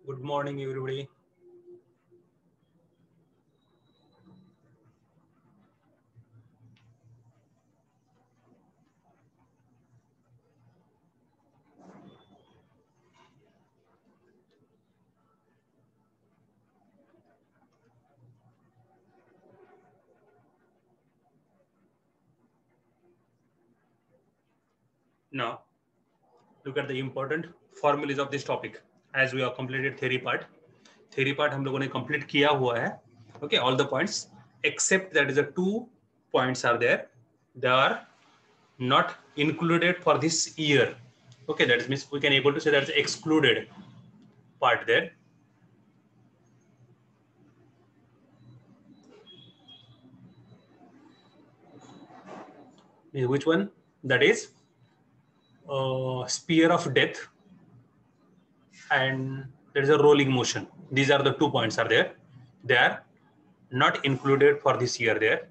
Good morning, everybody. Now, look at the important formulas of this topic. As we have completed theory part हम लोगों ने complete किया हुआ है. Okay, all the points except that is the 2 points are there. They are not included for this year. Okay, that means we can able to say that is excluded part there. Which one? That is spear of death and there is a rolling motion. These are the 2 points are there. They are not included for this year there.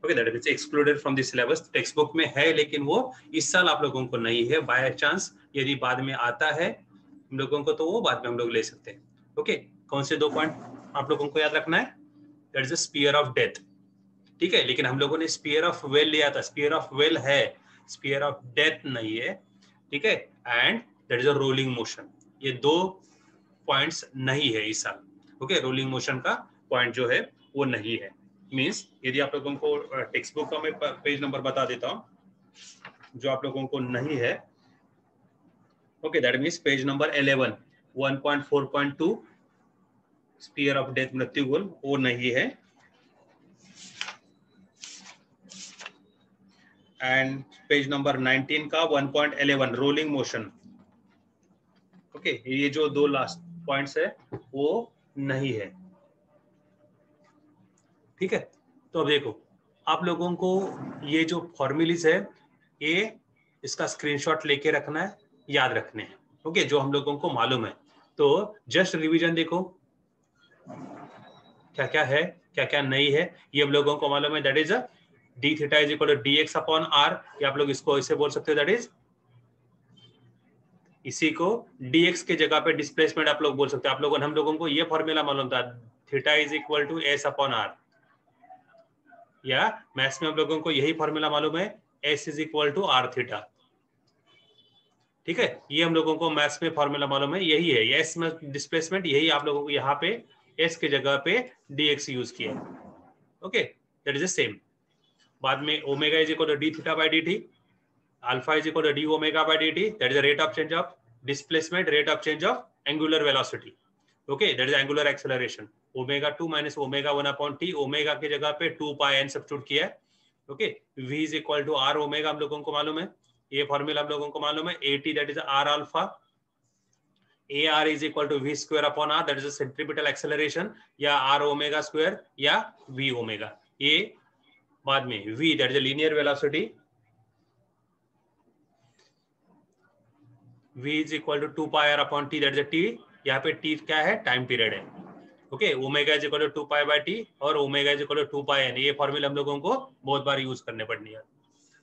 Okay, that is excluded from the syllabus. Text book में है लेकिन वो इस साल आप लोगों को नहीं है. बाय चांस यदि बाद में आता है हम लोगों को तो वो बाद में हम लोग ले सकते हैं. ओके, कौन से 2 पॉइंट आप लोगों को याद रखना है? That is a spear of death. ठीक है, लेकिन हम लोगों ने स्पीयर ऑफ वेल लिया था. स्पीयर ऑफ वेल है, स्पीयर ऑफ डेथ नहीं है. ठीक है, and that is a rolling motion. ये 2 पॉइंट्स नहीं है इस साल. ओके, रोलिंग मोशन का पॉइंट जो है वो नहीं है. मीन्स यदि आप लोगों को टेक्स्ट बुक का मैं पेज नंबर बता देता हूं जो आप लोगों को नहीं है. Okay, that means page number 11 1.4.2 sphere of death मृत्यु गोल वो नहीं है. एंड पेज नंबर 19 का 1.11 रोलिंग मोशन. ओके, ये जो 2 लास्ट पॉइंट्स है वो नहीं है. ठीक है, तो अब देखो आप लोगों को ये जो फॉर्मूलीज है ये इसका स्क्रीनशॉट लेके रखना है, याद रखने हैं. ओके, जो हम लोगों को मालूम है. तो जस्ट रिवीजन देखो क्या क्या है क्या क्या नहीं है ये हम लोगों को मालूम है. That is D theta is equal to D X upon R. या आप लोग इसको ऐसे बोल सकते हो, दैट इज इसी को dx के जगह पे डिस्प्लेसमेंट आप लोग बोल सकते हैं. आप लोगों हम लोगों को ये फॉर्मूला मालूम था, theta is equal to S upon R. या मैथ्स में हम लोगों को यही फॉर्मूला मालूम है, s is equal to R theta. ठीक है, ये हम लोगों को मैथ्स में फॉर्मूला मालूम है, यही है s में डिस्प्लेसमेंट. यही आप लोगों को यहाँ पे s के जगह पे dx यूज किया. Okay, that is the same. बाद में omega is equal to D theta by dt, alpha is equal to D omega by dt. That is the rate of change of displacement, rate of change of angular velocity. Okay, that is angular acceleration. Omega 2 minus omega 1 upon t. Omega की जगह पे 2 pi n substitute किया है. Okay, v is equal to r omega हम लोगों को मालूम है. ये फॉर्मूला हम लोगों को मालूम है. at that is r alpha. ar is equal to v square upon r, that is a centripetal acceleration. या r ओमेगा स्क्वायर या v ओमेगा. ये बाद में v that is a linear velocity. v is equal to 2 pi r upon t, that is a t. यहाँ पे t क्या है? Time period है. Okay, omega is equal to 2 pi by T और omega is equal to 2 pi n. ये formula हम लोगों को बहुत बार यूज करने पड़नी है.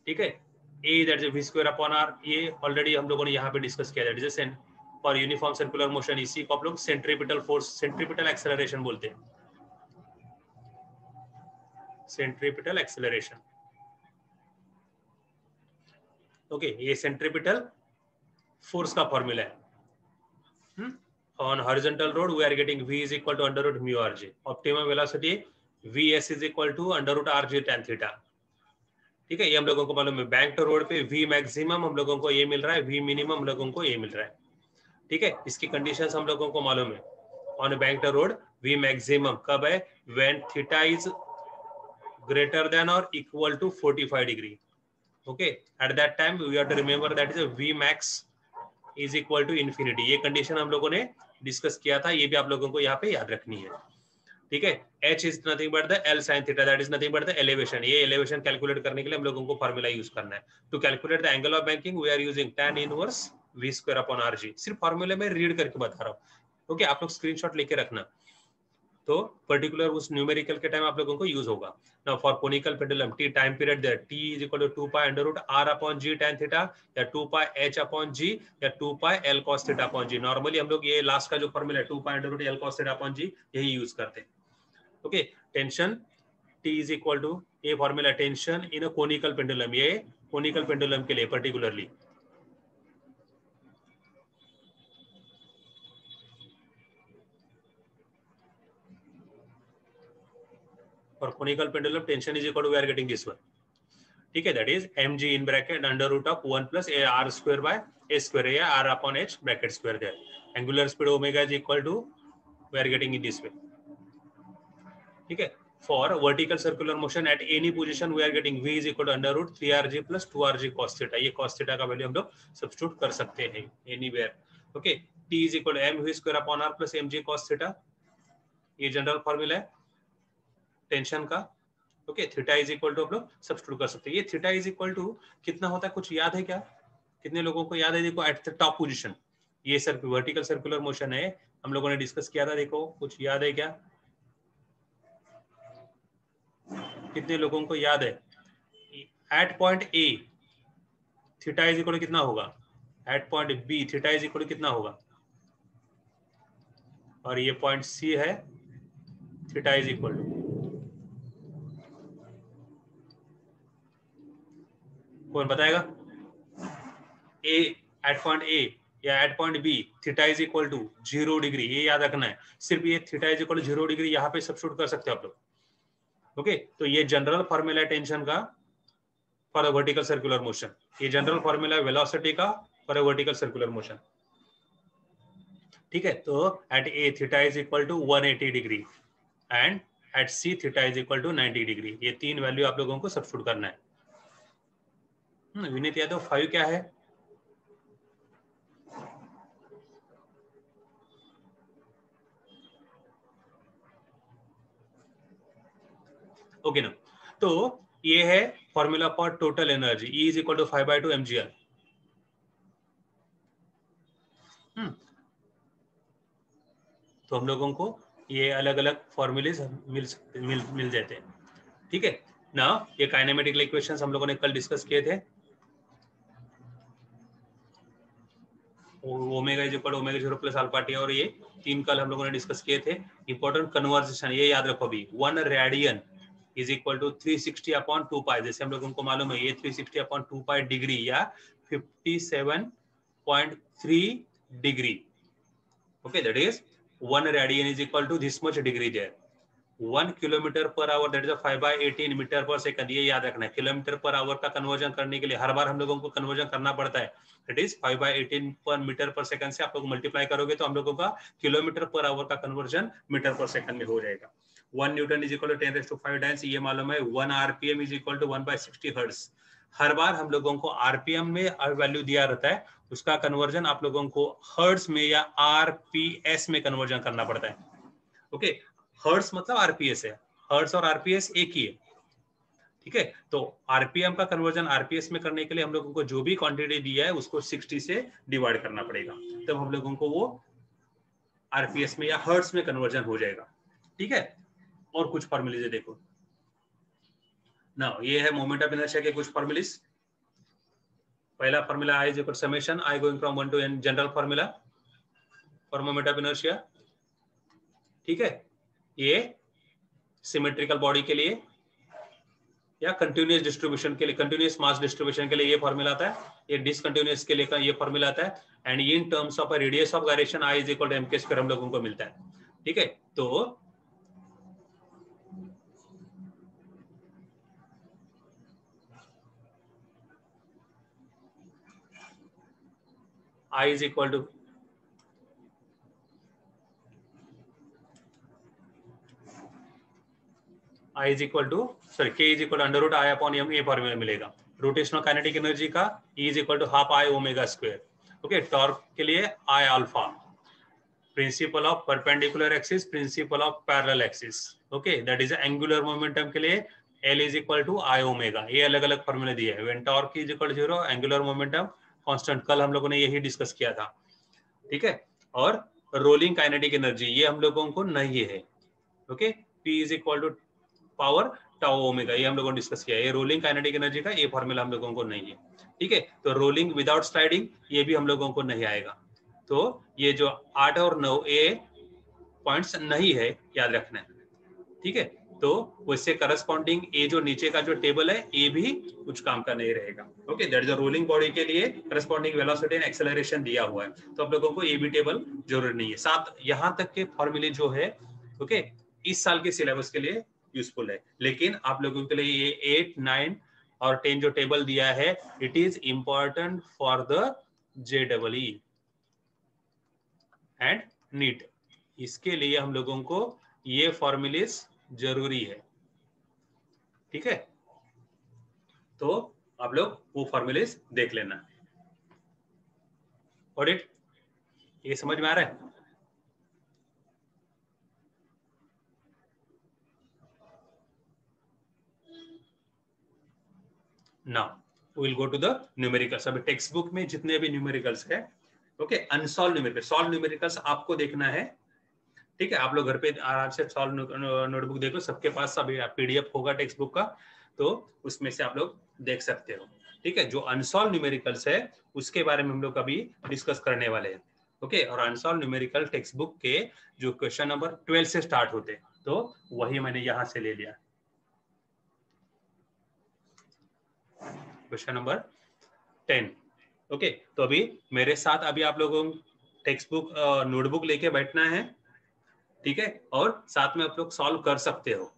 ठीक है, a that is v square upon r. ये ऑलरेडी हम लोगों ने यहाँ पे डिस्कस किया. That is for uniform circular motion. इसी को आप लोग सेंट्रीपिटल फोर्स, सेंट्रीपिटल एक्सेलरेशन बोलते हैं. Centripetal acceleration. ओके, ये सेंट्रीपिटल फोर्स का फॉर्मूला है. On horizontal road we are getting v is equal to under root mu rj. Optimum velocity vs is equal to under root rj tan theta. ठीक है, ये हम लोगों को मालूम है. बैंक्ड रोड पे v मैक्सिमम हम लोगों को ये मिल रहा है, v मिनिमम हम लोगों को ये मिल रहा है. ठीक है, इसकी कंडीशंस हम लोगों को मालूम है. On banked road v maximum कब है? When theta is greater than और equal to 45 degree. Okay, at that time we have to remember that is v max is equal to infinity. ये कंडीशन हम लोगों ने डिस्कस किया था, ये भी आप लोगों को यहाँ पे याद रखनी है. ठीक है, h is nothing but the l sin theta, that is nothing but the elevation. ये एलिवेशन कैलकुलेट करने के लिए हम लोगों को फार्मूला यूज करना है. To calculate the angle of banking we are using tan inverse v square upon rg. सिर्फ फार्मूले में रीड करके बता रहा हूँ. ओके, आप लोग स्क्रीनशॉट लेके रखना. तो पर्टिकुलर उस न्यूमेरिकल के टाइम आप लोगों को यूज होगा। Now for conical pendulum T time period there T is equal to 2 pi under root r upon g tan theta या 2 पाई h अपॉन g या 2 pi l cos theta upon g। Normally हम लोग ये last का जो formula है 2 pi under root l cos theta upon g यही use करते हैं। Okay, tension T is equal to ये formula tension in a conical pendulum, ये कोनिकल पेंडुलम के लिए particularly. For conical pendulum, tension is equal to, we are getting this one. ठीक है, that is mg in bracket under root of 1 plus a r square by a square या r upon h bracket square there. Angular speed omega is equal to, we are getting in this way. ठीक है, for vertical circular motion at any position we are getting v is equal to under root 3rg plus 2rg cos theta. ये cos theta का value हम लोग substitute कर सकते हैं anywhere. Okay, t is equal to m v square upon r plus mg cos theta. ये general formula है tension का। Okay, theta is equal to आप लोग सब्स्टिट्यूट कर सकते हैं। ये थीटा इज इक्वल टू कितना होता है, कुछ याद है क्या? कितने लोगों को याद है? देखो एट द टॉप पोजीशन, ये सर वर्टिकल सर्कुलर मोशन है, हम लोगों ने डिस्कस किया था। देखो कुछ याद है क्या? कितने लोगों को याद है? At point A theta is equal to कितना होगा, at point B theta is equal to कितना होगा, और ये पॉइंट सी है, थीटा इज इक्वल टू, कौन बताएगा? ए एट पॉइंट ए या at point B theta is equal to 0 degree, ये याद रखना है। सिर्फ ये theta is equal to 0 degree यहाँ पे सब्स्टिट्यूट कर सकते हो आप लोग। ओके, तो ये जनरल फॉर्मूला टेंशन का for a vertical circular motion, ये जनरल फॉर्मूला वेलोसिटी का for a vertical circular motion. ठीक है, तो at A theta is equal to 180 degree and at C theta is equal to 90 degree. ये तीन value आप लोगों को सब्स्टिट्यूट करना है। विनीत यादव 5 क्या है? ओके ना, तो ये है formula for total energy, E is equal to 5/2 mgr। तो हम लोगों को ये अलग अलग फॉर्मूलेज मिल जाते हैं। ठीक है ना, ये काइनेमेटिकल इक्वेशंस हम लोगों ने कल डिस्कस किए थे। Omega is equal to omega 0 plus alpha T, और ये तीन कल हम लोगों ने डिस्कस किए थे। इंपॉर्टेंट कन्वर्सेशन ये याद रखो अभी, 1 radian is equal to 360 upon 2 pi. जैसे हम लोगों को मालूम है ये 360 अपॉन 2 पाई डिग्री या 57.3 degree. Okay, that is 1 radian is equal to this much degree there. 1 kilometre per hour that is 5/18 metre per second, ये याद रखना है। किलोमीटर पर आवर का कन्वर्जन करने के लिए हर बार हम लोगों को कन्वर्जन करना पड़ता है। दैट इज 5/18 पर मीटर पर सेकंड से आप लोग मल्टीप्लाई करोगे तो हम लोगों का किलोमीटर पर आवर का कन्वर्जन मीटर पर सेकंड में हो जाएगा। 1 newton is equal to 10⁵ times, ये मालूम है। 1 RPM is equal to 1/60 hertz. हर बार हम लोगों को आरपीएम में वैल्यू दिया रहता है, उसका कन्वर्जन आप लोगों को हर्ट्ज में या आरपीएस में कन्वर्जन करना पड़ता है। ओके, हर्ट्ज मतलब आरपीएस है, हर्ट्ज और आरपीएस एक ही है। ठीक है, तो आरपीएम का कन्वर्जन आरपीएस में करने के लिए हम लोगों को जो भी क्वांटिटी दिया है उसको 60 से डिवाइड करना पड़ेगा, तब हम लोगों को वो आरपीएस में या हर्ट्ज में कन्वर्जन हो जाएगा। ठीक है, और कुछ फॉर्मूले देखो ना, ये है मोमेंट ऑफ इनर्शिया के कुछ फॉर्मूलेस। पहला formula I is equal summation I going from 1 to n, general formula for moment of inertia. ठीक है, ये सिमेट्रिकल बॉडी के लिए या कंटिन्यूअस डिस्ट्रीब्यूशन के लिए, कंटिन्यूअस मास डिस्ट्रीब्यूशन के लिए ये फॉर्मूला आता है। ये डिसकंटिन्यूअस के लिए का ये फॉर्मूला आता है। एंड ये in terms of radius of gyration I is equal to mk square हम लोगों को मिलता है। ठीक है, तो I is equal to k is equal to under root I upon m, ये फॉर्मूला मिलेगा। रोटेशनल काइनेटिक एनर्जी का E is equal to half I omega square. Okay, torque के लिए I alpha, principle of perpendicular axis, principle of parallel axis. Okay, that is angular momentum के लिए L is equal to I omega. ये अलग अलग फॉर्मूले दिए हैं। When torque is equal to 0, angular momentum constant, कल हम लोगों ने यही डिस्कस किया था। ठीक है, और रोलिंग काइनेटिक एनर्जी ये हम लोगों को नहीं है। Okay, P is equal to power tau omega, ये हम लोगों ने डिस्कस किया। ये रोलिंग काइनेटिक एनर्जी का ये फॉर्मूला हम लोगों को नहीं है, ठीक है। तो रोलिंग विदाउट स्लाइडिंग ये भी हम लोगों को नहीं आएगा। तो ये जो 8 और 9 ए पॉइंट्स नहीं है, याद रखना है, ठीक है। तो उससे करस्पॉन्डिंग ये जो नीचे का जो टेबल है ये भी कुछ काम का नहीं रहेगा। Okay, that is a rolling body के लिए करस्पॉन्डिंग वेलोसिटी एंड एक्सेलरेशन दिया हुआ है, तो आप लोगों को ये भी टेबल जरूरी नहीं है। साथ यहाँ तक के फॉर्मूले जो है ओके इस साल के सिलेबस के लिए यूजफुल है, लेकिन आप लोगों के लिए ये 8, 9 और 10 जो टेबल दिया है it is important for the JEE and NEET. इसके लिए हम लोगों को ये फॉर्मूलेस जरूरी है, ठीक है। तो आप लोग वो फॉर्मूलेस देख लेना। ऑडिट ये समझ में आ रहा है? Now will go to the numericals. अभी टेक्स्ट बुक में जितने भी न्यूमेरिकल्स है okay, unsolved numericals, solved numericals आपको देखना है, ठीक है। आप लोग घर पे आराम से सॉल्व नोटबुक देखो, सबके पास अभी PDF होगा टेक्स्ट बुक का, तो उसमें से आप लोग देख सकते हो, ठीक है। जो अनसॉल्व न्यूमेरिकल्स है उसके बारे में हम लोग अभी डिस्कस करने वाले हैं, ओके। और अनसॉल्व न्यूमेरिकल टेक्स्ट बुक के जो क्वेश्चन नंबर 12 से स्टार्ट होते हैं, तो वही मैंने यहां से ले लिया। Question number 10, okay. तो अभी मेरे साथ अभी आप लोगों को टेक्स्ट बुक नोटबुक लेके बैठना है, ठीक है। और साथ में आप लोग सॉल्व कर सकते हो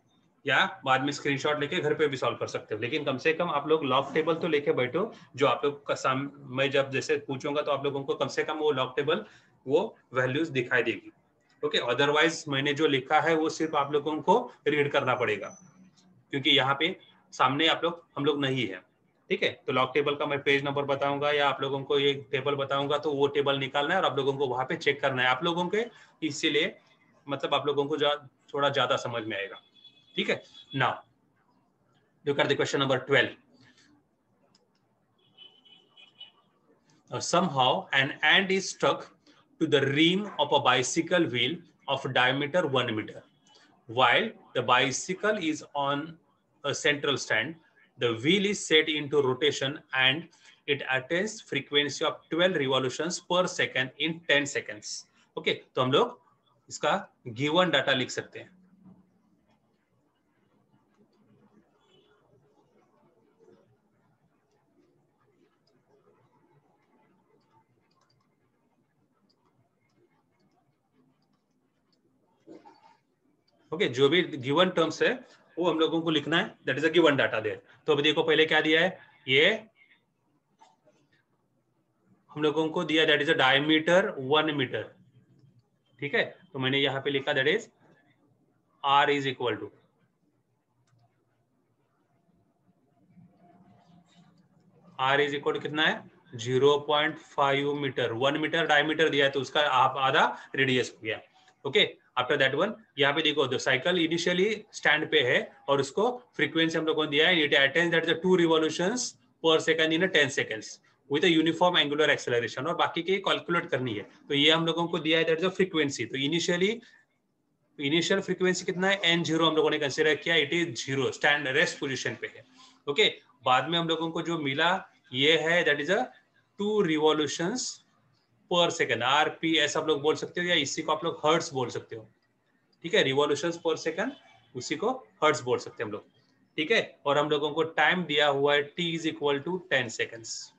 या बाद में स्क्रीनशॉट लेके घर पे भी सॉल्व कर सकते हो, लेकिन कम से कम आप लोग लॉग टेबल तो लेके बैठो। जो आप लोग का मैं जब जैसे पूछूंगा तो आप लोगों को कम से कम वो लॉग टेबल वो वैल्यूज दिखाई देगी, ओके। अदरवाइज मैंने जो लिखा है वो सिर्फ आप लोगों को रीड करना पड़ेगा, क्योंकि यहाँ पे सामने आप लोग हम लोग नहीं है, ठीक है। तो लॉग टेबल का मैं पेज नंबर बताऊंगा या आप लोगों को एक टेबल बताऊंगा, तो वो टेबल निकालना है और आप लोगों को वहां पे चेक करना है आप लोगों के, इसीलिए मतलब आप लोगों को थोड़ा ज्यादा समझ में आएगा, ठीक है। Now look at the question number 12. Somehow an ant is stuck to the rim of a bicycle wheel of diameter 1 meter. While the bicycle is on a central stand, the wheel is set into rotation and it attains frequency of 12 revolutions per second in 10 seconds. Okay, तो हम लोग इसका given data लिख सकते हैं। Okay, जो भी given terms है वो हम लोगों को लिखना है, that is a given data there. तो अभी देखो पहले क्या दिया है, ये हम लोगों को दिया that is a diameter 1 metre, ठीक है। तो मैंने यहाँ पे लिखा that is R is equal to कितना है 0.5 मीटर। 1 मीटर डायमीटर दिया है तो उसका आप आधा रेडियस हो गया, ओके। आफ्टर दैट वन यहाँ पे देखो द साइकिल इनिशियली स्टैंड पे है और उसको फ्रीक्वेंसी हम लोगों को दिया है, it attains that is 2 revolutions per second in 10 seconds with a uniform angular acceleration, और बाकी की कैलकुलेट करनी है। तो ये हम लोगों को दिया है दैट इज अ फ्रीक्वेंसी। तो इनिशियल फ्रीक्वेंसी कितना है n0 हम लोगों ने कंसीडर किया, it is 0, stand rest position पे है, ओके। बाद में हम लोगों को जो मिला ये है that is a 2 revolutions per second, RPS आप लोग बोल सकते हो या इसी को आप लोग हर्ट्स बोल सकते हो, ठीक है। रिवॉल्यूशंस पर सेकंड उसी को हर्ट्स बोल सकते हैं हम लोग, ठीक है। और हम लोगों को टाइम दिया हुआ है t is equal to 10 seconds.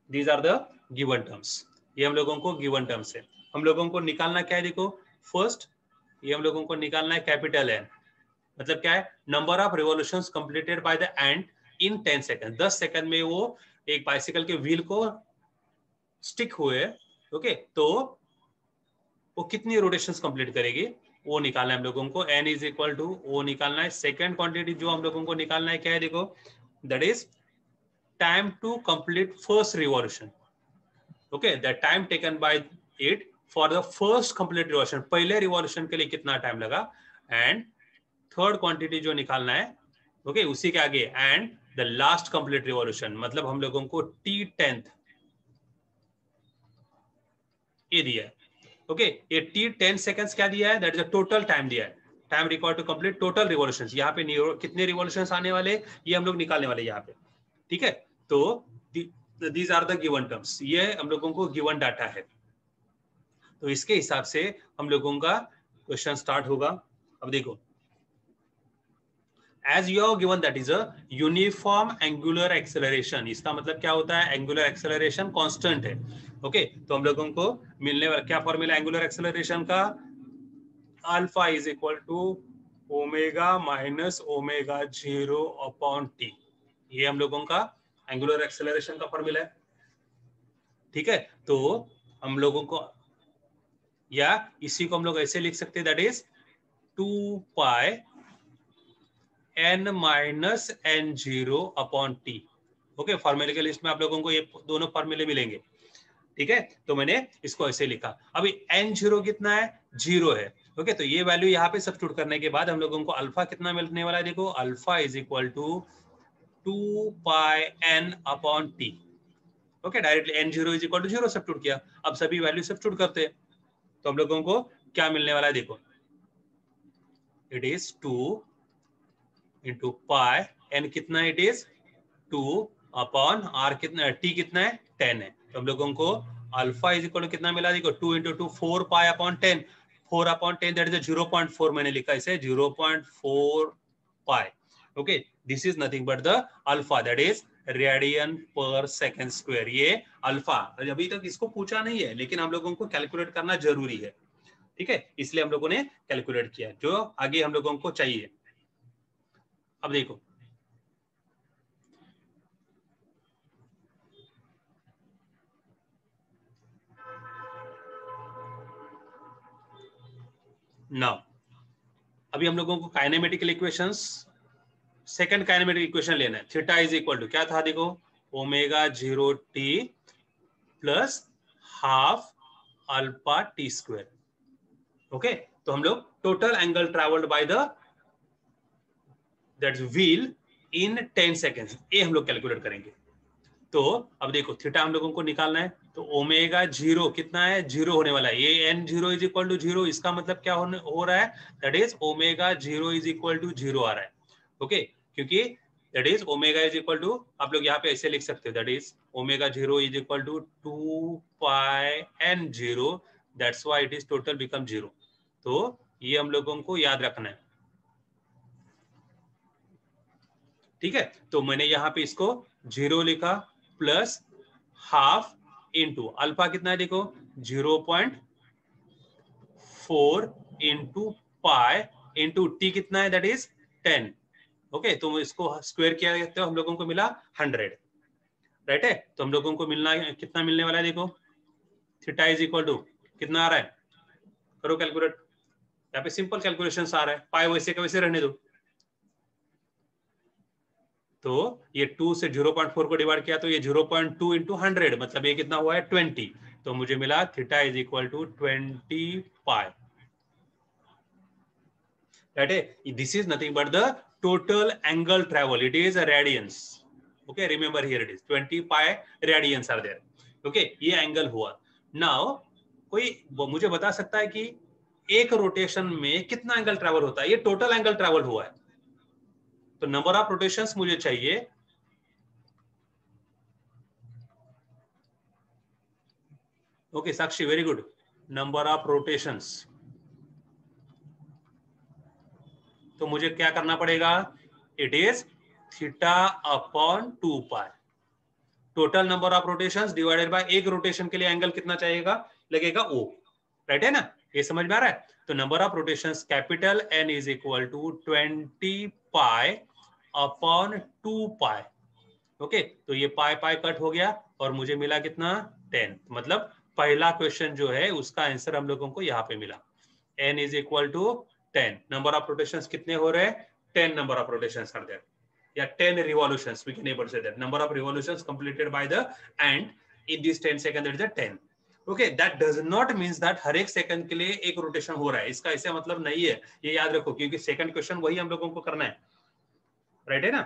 These are the given terms, ये हम लोगों को गिवन टर्म्स है। हम लोगों को निकालना क्या है, देखो फर्स्ट ये हम लोगों को निकालना है कैपिटल N, मतलब क्या है number of revolutions completed by the ant in 10 second. 10 second में वो एक बाइसिकल के व्हील को स्टिक हुए, ओके। तो वो कितनी रोटेशंस कंप्लीट करेगी वो निकालना है हम लोगों को। N इज इक्वल टू वो निकालना है। सेकंड क्वांटिटी जो हम लोगों को निकालना है क्या है, देखो that is time to complete first revolution, okay. That time taken by it for the first complete revolution, पहले रिवॉल्यूशन के लिए कितना टाइम लगा। एंड थर्ड क्वांटिटी जो निकालना है, ओके, उसी के आगे and the last complete revolution, मतलब हम लोगों को T10th ये दिया है, ओके ये t 10 सेकंड्स क्या दिया है, that is a total time दिया है, time required to complete total revolutions. यहाँ पे कितने रिवॉल्यूशंस आने वाले ये हम लोग निकालने वाले यहाँ पे, ठीक है। तो these are the given terms, ये हम लोगों को गिवन डाटा है। तो इसके हिसाब से हम लोगों का क्वेश्चन स्टार्ट होगा। अब देखो, as you are given that is a uniform angular acceleration, इसका मतलब क्या होता है, एंगुलर एक्सेलरेशन कांस्टेंट है। ओके तो हम लोगों को मिलने वाला क्या फॉर्मूला एंगुलर एक्सेलरेशन का, alpha is equal to omega minus omega 0 upon t, ये हम लोगों का एंगुलर एक्सेलरेशन का फॉर्मूला है, ठीक है। तो हम लोगों को, या इसी को हम लोग ऐसे लिख सकते हैं, that is 2 pi n minus n zero upon t. Okay फॉर्मूले के लिस्ट में आप लोगों को ये दोनों फॉर्मूले मिलेंगे, ठीक है। तो मैंने इसको ऐसे लिखा। अभी एन जीरो कितना है, 0 है। ओके तो ये वैल्यू यहाँ पे सब्स्टिट्यूट करने के बाद हम लोगों को अल्फा कितना मिलने वाला है, देखो alpha is equal to 2 pi n upon t. Okay directly n zero is equal to 0 substitute किया। अब सभी वैल्यू सब्स्टिट्यूट करते हैं तो हम लोगों को क्या मिलने वाला है, देखो it is 2 into pi n कितना है, इट इज 2 अपॉन आर कितना, टी कितना है 10 है। तो हम लोगों को अल्फा इज इक्वल टू कितना मिला, देखो 2 into 2 4 pi upon 10, 4 upon 10 that is 0.4, मैंने लिखा इसे 0.4 pi. Okay this is nothing but the alpha, that is radian per second square. ये अल्फा अभी तक इसको पूछा नहीं है, लेकिन हम लोगों को कैलकुलेट करना जरूरी है, ठीक है, इसलिए हम लोगों ने कैलकुलेट किया जो आगे हम लोगों को चाहिए। अब देखो नाउ, अभी हम लोगों को kinematical equations, second kinematic equation लेना है। थीटा इज इक्वल टू क्या था, देखो omega 0 T plus half alpha t square. Okay तो हम लोग total angle travelled by the that's wheel in 10 seconds, ये हम लोग कैलकुलेट करेंगे। तो अब देखो थीटा हम लोगों को निकालना है, तो ओमेगा 0 कितना है, 0 होने वाला है, ये n 0 इज इक्वल टू 0, इसका मतलब क्या हो रहा है, that is omega 0 is equal to 0 आ रहा है। ओके क्योंकि that is omega is equal to, आप लोग यहाँ पे ऐसे लिख सकते हो, that is omega 0 is equal to 2 pi n 0, that's why it is total become 0। तो ये हम लोगों को याद रखना है, ठीक है। तो मैंने यहाँ पे इसको 0 लिखा प्लस हाफ इंटू अल्फा कितना है, देखो 0.4 इंटू पाई इंटू टी कितना है, दैट इज 10। ओके तो इसको स्क्वायर किया तो हम लोगों को मिला 100, राइट है। तो हम लोगों को मिलना कितना मिलने वाला है, देखो थीटा इज इक्वल टू कितना आ रहा है, करो कैलकुलेट, यहाँ पे सिंपल कैलकुलेशन आ रहा है, पाई वैसे का वैसे रहने दो। तो ये 2 से 0.4 को डिवाइड किया तो ये 0.2 इंटू 100, मतलब ये कितना हुआ है 20। तो मुझे मिला theta is equal to 20 pi, right है। This is nothing but the total angle travel, it is radians. Okay remember here it is 20 pi radians are there. Okay ये एंगल हुआ। नाउ कोई मुझे बता सकता है कि एक रोटेशन में कितना एंगल ट्रेवल होता है, ये टोटल एंगल ट्रेवल हुआ है, तो नंबर ऑफ रोटेशंस मुझे चाहिए। Okay Sakshi very good, number of rotations. तो मुझे क्या करना पड़ेगा, it is theta upon 2 pi, total number of rotations divided by एक रोटेशन के लिए एंगल कितना चाहिएगा, लगेगा O, राइट है ना, ये समझ में आ रहा है। तो number of rotations capital N is equal to 20 pi upon 2 pi. Okay तो ये पाई पाई कट हो गया और मुझे मिला कितना 10, मतलब पहला क्वेश्चन जो है उसका आंसर हम लोगों को यहाँ पे मिला, n is equal to 10, number of rotations कितने हो रहे हैं, 10 number of rotations are there, या 10 revolutions we can able to say that number of revolutions completed by the ant in this 10 second, that is a 10। okay that does not means that हर एक second के लिए एक rotation हो रहा है, इसका ऐसा मतलब नहीं है, ये याद रखो, क्योंकि सेकंड क्वेश्चन वही हम लोगों को करना है, राइट है ना।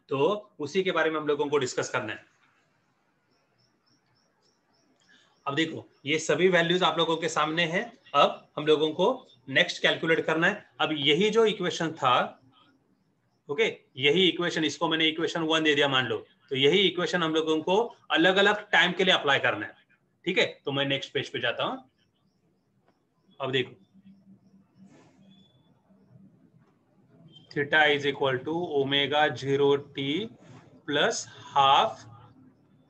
तो उसी के बारे में हम लोगों को डिस्कस करना है। अब देखो ये सभी वैल्यूज आप लोगों के सामने हैं। अब हम लोगों को नेक्स्ट कैलकुलेट करना है। अब यही जो इक्वेशन था, ओके, यही इक्वेशन, इसको मैंने इक्वेशन 1 दे दिया मान लो, तो यही इक्वेशन हम लोगों को अलग अलग टाइम के लिए अप्लाई करना है। ठीक है, तो मैं नेक्स्ट पेज पे जाता हूं। अब देखो theta is equal to omega 0t plus half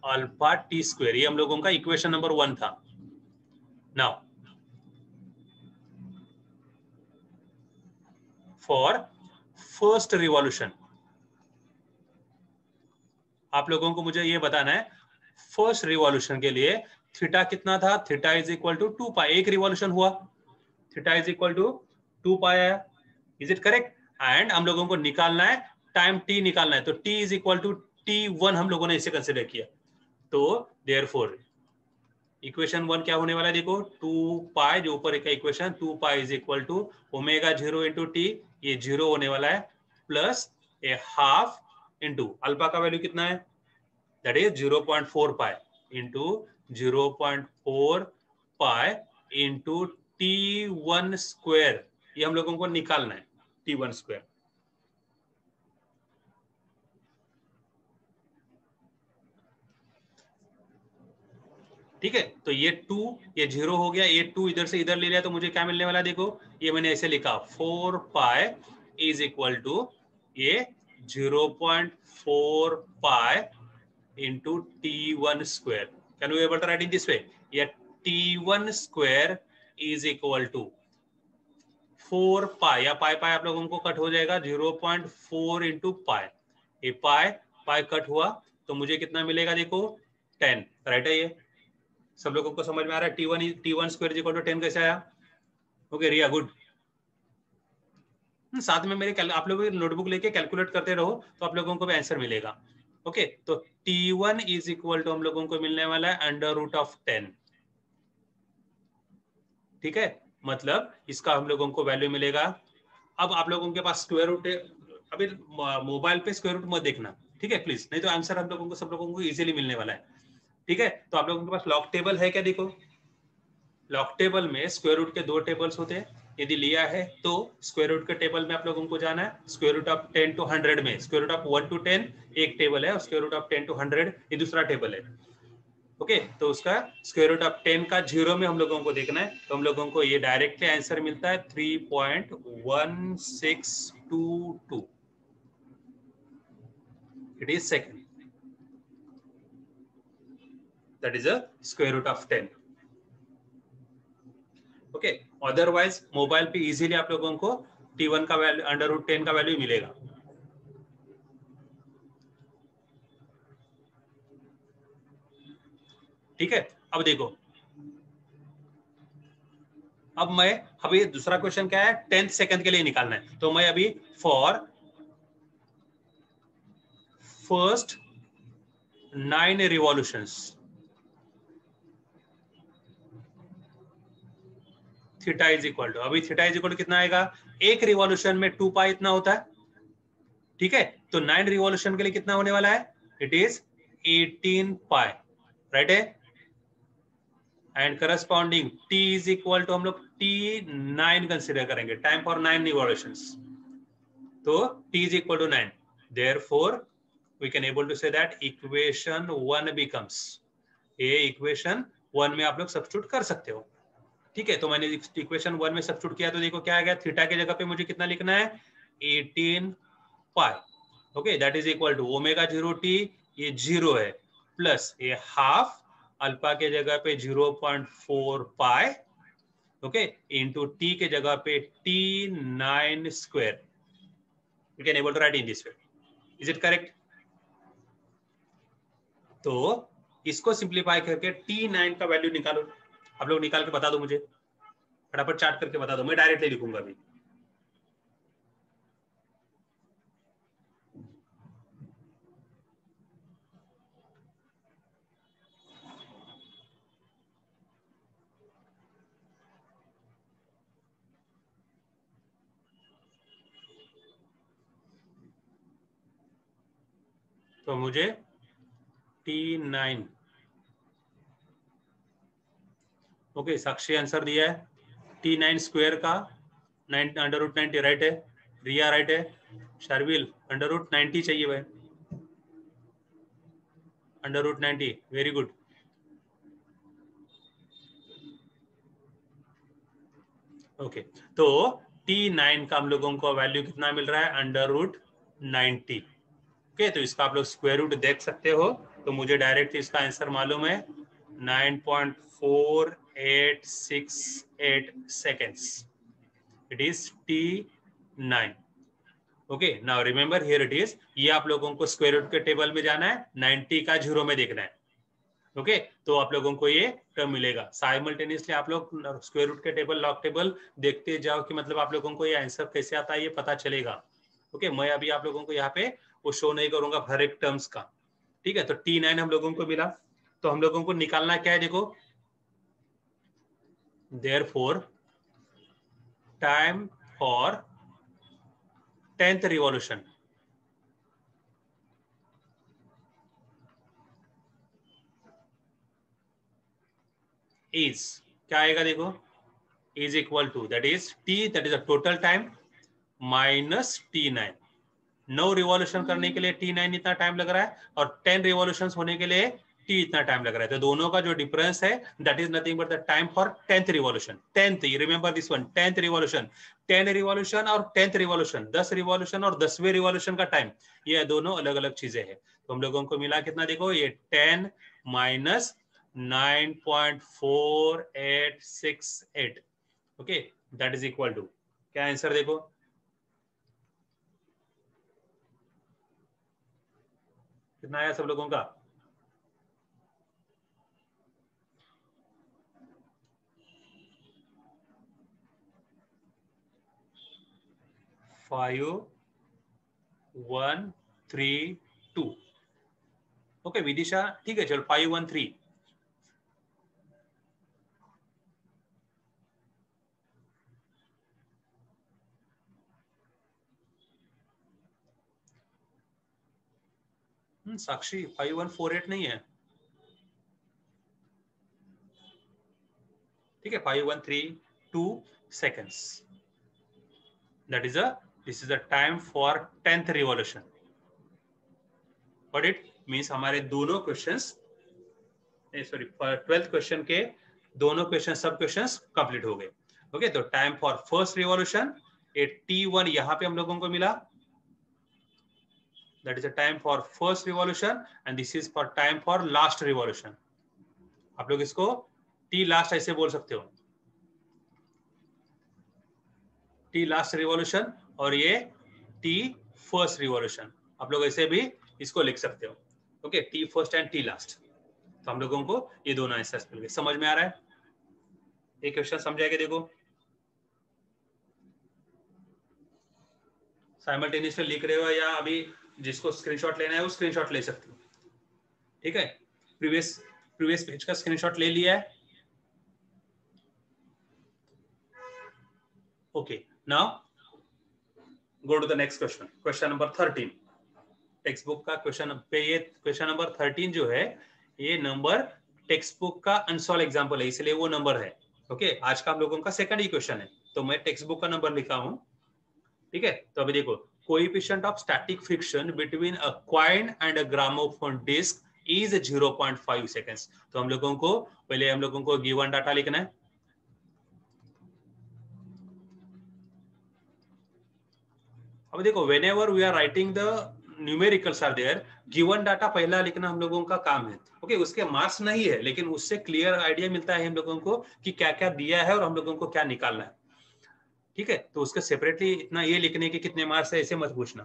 alpha t square, ये हम लोगों का इक्वेशन नंबर 1 था। नाउ फॉर फर्स्ट रिवॉल्यूशन आप लोगों को मुझे ये बताना है, फर्स्ट रिवॉल्यूशन के लिए थीटा कितना था? थीटा इज इक्वल टू 2 पाई, एक रिवॉल्यूशन हुआ, थीटा इज इक्वल टू 2 पाई आया। Is it correct? एंड हम लोगों को निकालना है टाइम t निकालना है, तो t is equal to t1 हम लोगों ने इसे कंसिडर किया। तो देयरफॉर इक्वेशन 1 क्या होने वाला है? देखो 2 पाई, जो ऊपर का equation 2 pi is equal to omega 0 into t, ये 0 होने वाला है, plus a half into alpha का वैल्यू कितना है? That is 0.4 pi into 0.4 pi into t1 square, ये हम लोगों को निकालना है, t1 स्क्वायर। ठीक है, तो ये 2, ये 0 हो गया, ये 2 इधर से इधर ले लिया, तो मुझे क्या मिलने वाला? देखो ये मैंने ऐसे लिखा 4 पाई इज इक्वल टू ये 0.4 pi into t1 square. Can you able to write in this way? ये t1 square is equal to 4 pi, या पाई पाई आप लोगों को कट हो जाएगा, 0.4 इंटू पाई, ये पाई पाई कट हुआ, तो मुझे कितना मिलेगा? देखो 10, राइट है? ये सब लोगों को समझ में आ रहा है? t1 square is equal to 10 कैसे आया? ओके रिया, गुड। साथ में मेरे आप लोग नोटबुक लेके कैलकुलेट करते रहो, तो आप लोगों को भी आंसर मिलेगा। ओके, तो t1 इज इक्वल टू हम लोगों को मिलने वाला है अंडर रूट ऑफ 10। ठीक है, मतलब इसका हम लोगों को वैल्यू मिलेगा। अब आप लोगों के पास स्क्वायर रूट है, अभी मोबाइल पे स्क्वायर रूट मत देखना, ठीक है प्लीज, नहीं तो आंसर हम लोगों को सब लोगों को इजीली मिलने वाला है। ठीक है, तो आप लोगों के पास लॉग टेबल है क्या? देखो लॉग टेबल में स्क्वायर रूट के 2 टेबल्स होते हैं, यदि लिया है तो स्क्वायर रूट के टेबल में आप लोगों को जाना है, स्क्वायर रूट ऑफ 10 टू 100 में स्क्वायर रूट ऑफ 1 टू 10 एक टेबल है, और स्क्वायर रूट ऑफ 10 टू 100 ये दूसरा टेबल है। ओके, तो उसका स्क्वायर रूट ऑफ 10 का 0 में हम लोगों को देखना है, तो हम लोगों को ये डायरेक्टली आंसर मिलता है 3.1622, it is second, that is a square root of 10। Okay, otherwise mobile पे इजीली आप लोगों को t1 का वैल्यू अंडर रूट 10 का वैल्यू मिलेगा। ठीक है, अब देखो, अब मैं अभी दूसरा क्वेश्चन क्या है? 10 सेकंड के लिए निकालना है, तो मैं अभी for first 9 revolutions theta is equal to, अभी थीटा इज इक्वल टू कितना आएगा? एक रिवॉल्यूशन में 2 पाई इतना होता है। ठीक है, तो 9 रिवॉल्यूशन के लिए कितना होने वाला है? इट इज 18 पाई, राइट है? And corresponding t is equal to हम लोग t9 कंसिडर करेंगे, टाइम फॉर 9 रिवॉल्यूशंस, तो t is equal to 9, therefore we can able to say that equation 1 becomes, ये equation 1 में आप लोग सब्स्टिट्यूट कर सकते हो। ठीक है, तो मैंने इक्वेशन 1 में सब्स्टिट्यूट किया, तो देखो क्या आ गया? थीटा के जगह पे मुझे कितना लिखना है? 18 pi, okay, that is equal to omega 0t, ये 0 है, प्लस ये हाफ अल्फा के जगह पे 0.4 पाई, ओके, इंटू टी के जगह पे t9 square. You can able to write in this way. Is it correct? तो इसको सिंप्लीफाई करके t9 का वैल्यू निकालो, आप लोग निकाल के बता दो मुझे, फटाफट चार्ट करके बता दो, मैं डायरेक्टली लिखूंगा अभी। तो मुझे t9 ओके, साक्षी आंसर दिया है T9 स्क्वायर का √90 राइट है, रिया राइट है, शर्विल √90 चाहिए भाई, √90, वेरी गुड। ओके, तो T9 का हम लोगों को वैल्यू कितना मिल रहा है, √90। ओके, तो इसका आप लोग स्क्वायर रूट देख सकते हो, तो मुझे डायरेक्ट इसका आंसर मालूम है 9.4868 seconds. It is T9. Okay, now remember here it is, ये आप लोगों को स्क्वायर रूट के टेबल में जाना है, 90 का 0 में देखना है। ओके, तो आप लोगों को ये टर्म मिलेगा। साइमल्टेनियसली आप लोग स्क्वायर रूट के टेबल, लॉग टेबल देखते जाओ कि मतलब आप लोगों को ये आंसर कैसे आता है, ये पता चलेगा। ओके, मैं अभी आप लोगों को यहाँ पे वो शो नहीं करूंगा हर एक टर्म्स का, ठीक है। तो T9 हम लोगों को मिला, तो हम लोगों को निकालना क्या है, देखो, therefore time for 10th revolution is, क्या आएगा देखो, is equal to, that is T, that is a total time, minus T9। 9 revolution करने के लिए T9 इतना टाइम लग रहा है, और 10 रिवॉल्यूशंस होने के लिए T इतना टाइम लग रहा है। तो दोनों का जो डिफरेंस है, that is nothing but the time for 10th revolution. 10th, remember this one, 10th revolution, 10 revolution और 10th रिवॉल्यूशन, 10 रिवॉल्यूशन और 10वें रिवॉल्यूशन का टाइम, ये दोनों अलग अलग चीजें हैं। तो हम लोगों को मिला कितना, देखो, ये 10 minus 9.4868, okay, that is equal to, क्या आंसर देखो, कितना आया सब लोगों का, 5132। ओके विदिशा, ठीक है, चलो 513। साक्षी 5148 नहीं है, ठीक है, 5132 seconds, that is a, this is the time for 10th revolution, but it means हमारे दोनों क्वेश्चंस, सॉरी 12th क्वेश्चन के दोनों क्वेश्चन, सब क्वेश्चंस कंप्लीट हो गए। ओके, तो time for first revolution T1 यहाँ पे हम लोगों को मिला, that is a time for first revolution, and this is for time for last revolution। आप लोग इसको T last ऐसे बोल सकते हो, T last revolution, और ये T first revolution, आप लोग ऐसे भी इसको लिख सकते हो। Okay, T first and T last। तो हम लोगों को ये दोनों आंसर्स मिल गए। समझ में आ रहा है? एक क्वेश्चन समझाएगा, देखो, साइमल्टेनियसली लिख रहे हो या अभी जिसको स्क्रीनशॉट लेना है वो स्क्रीनशॉट ले सकते हो, ठीक है। प्रीवियस पेज का स्क्रीनशॉट ले लिया है। Okay, now go to the next question, question number 13। Textbook का क्वेश्चन पे, ये क्वेश्चन नंबर 13 जो है, ये नंबर टेक्स्ट बुक का अनसॉल्व एग्जांपल है, इसलिए वो नंबर है। ओके, आज का हम लोगों का सेकंड ही क्वेश्चन है, तो मैं टेक्स्ट बुक का नंबर लिखा हूं, ठीक है। तो अभी देखो, coefficient of static friction between a coin and a gramophone disc is 0.5 seconds. तो हम लोगों को पहले हम लोगों को गिवन डाटा लिखना है। अब देखो, whenever we are writing the numericals are there, given data पहला लिखना हम लोगों का काम है। ओके, उसके मार्क्स नहीं है, लेकिन उससे क्लियर आइडिया मिलता है हम लोगों को कि क्या क्या दिया है और हम लोगों को क्या निकालना है, ठीक है। तो उसके सेपरेटली इतना ये लिखने के कितने मार्क्स है ऐसे मत पूछना,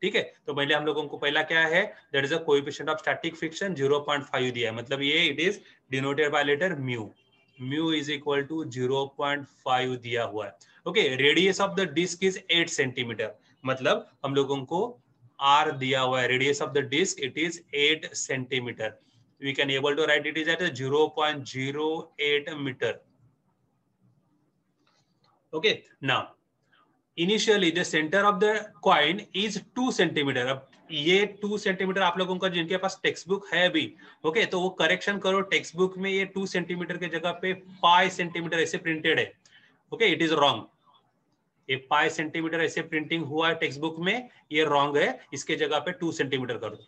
ठीक है। तो पहले हम लोगों को पहला क्या है, that is a coefficient of static friction 0.5 दिया है, मतलब ये it is denoted by letter mu, mu is equal to 0.5 दिया हुआ है। Okay, radius of the disc is 8 centimetre, मतलब हम लोगों को आर दिया हुआ है, radius of the disc it is 8 centimetre, we can able to write it is at 0.08 metre. Okay, now initially the center of the coin is 2 centimeter. अब ये 2 centimetre आप लोगों का जिनके पास टेक्स्ट बुक है अभी, ओके, तो वो करेक्शन करो, टेक्स्ट बुक में ये 2 सेंटीमीटर के जगह पे 5 सेंटीमीटर ऐसे प्रिंटेड है, ओके, इट इज रॉन्ग। ये 5 सेंटीमीटर ऐसे प्रिंटिंग हुआ है टेक्स्ट बुक में, ये रॉन्ग है, इसके जगह पे 2 सेंटीमीटर कर दो,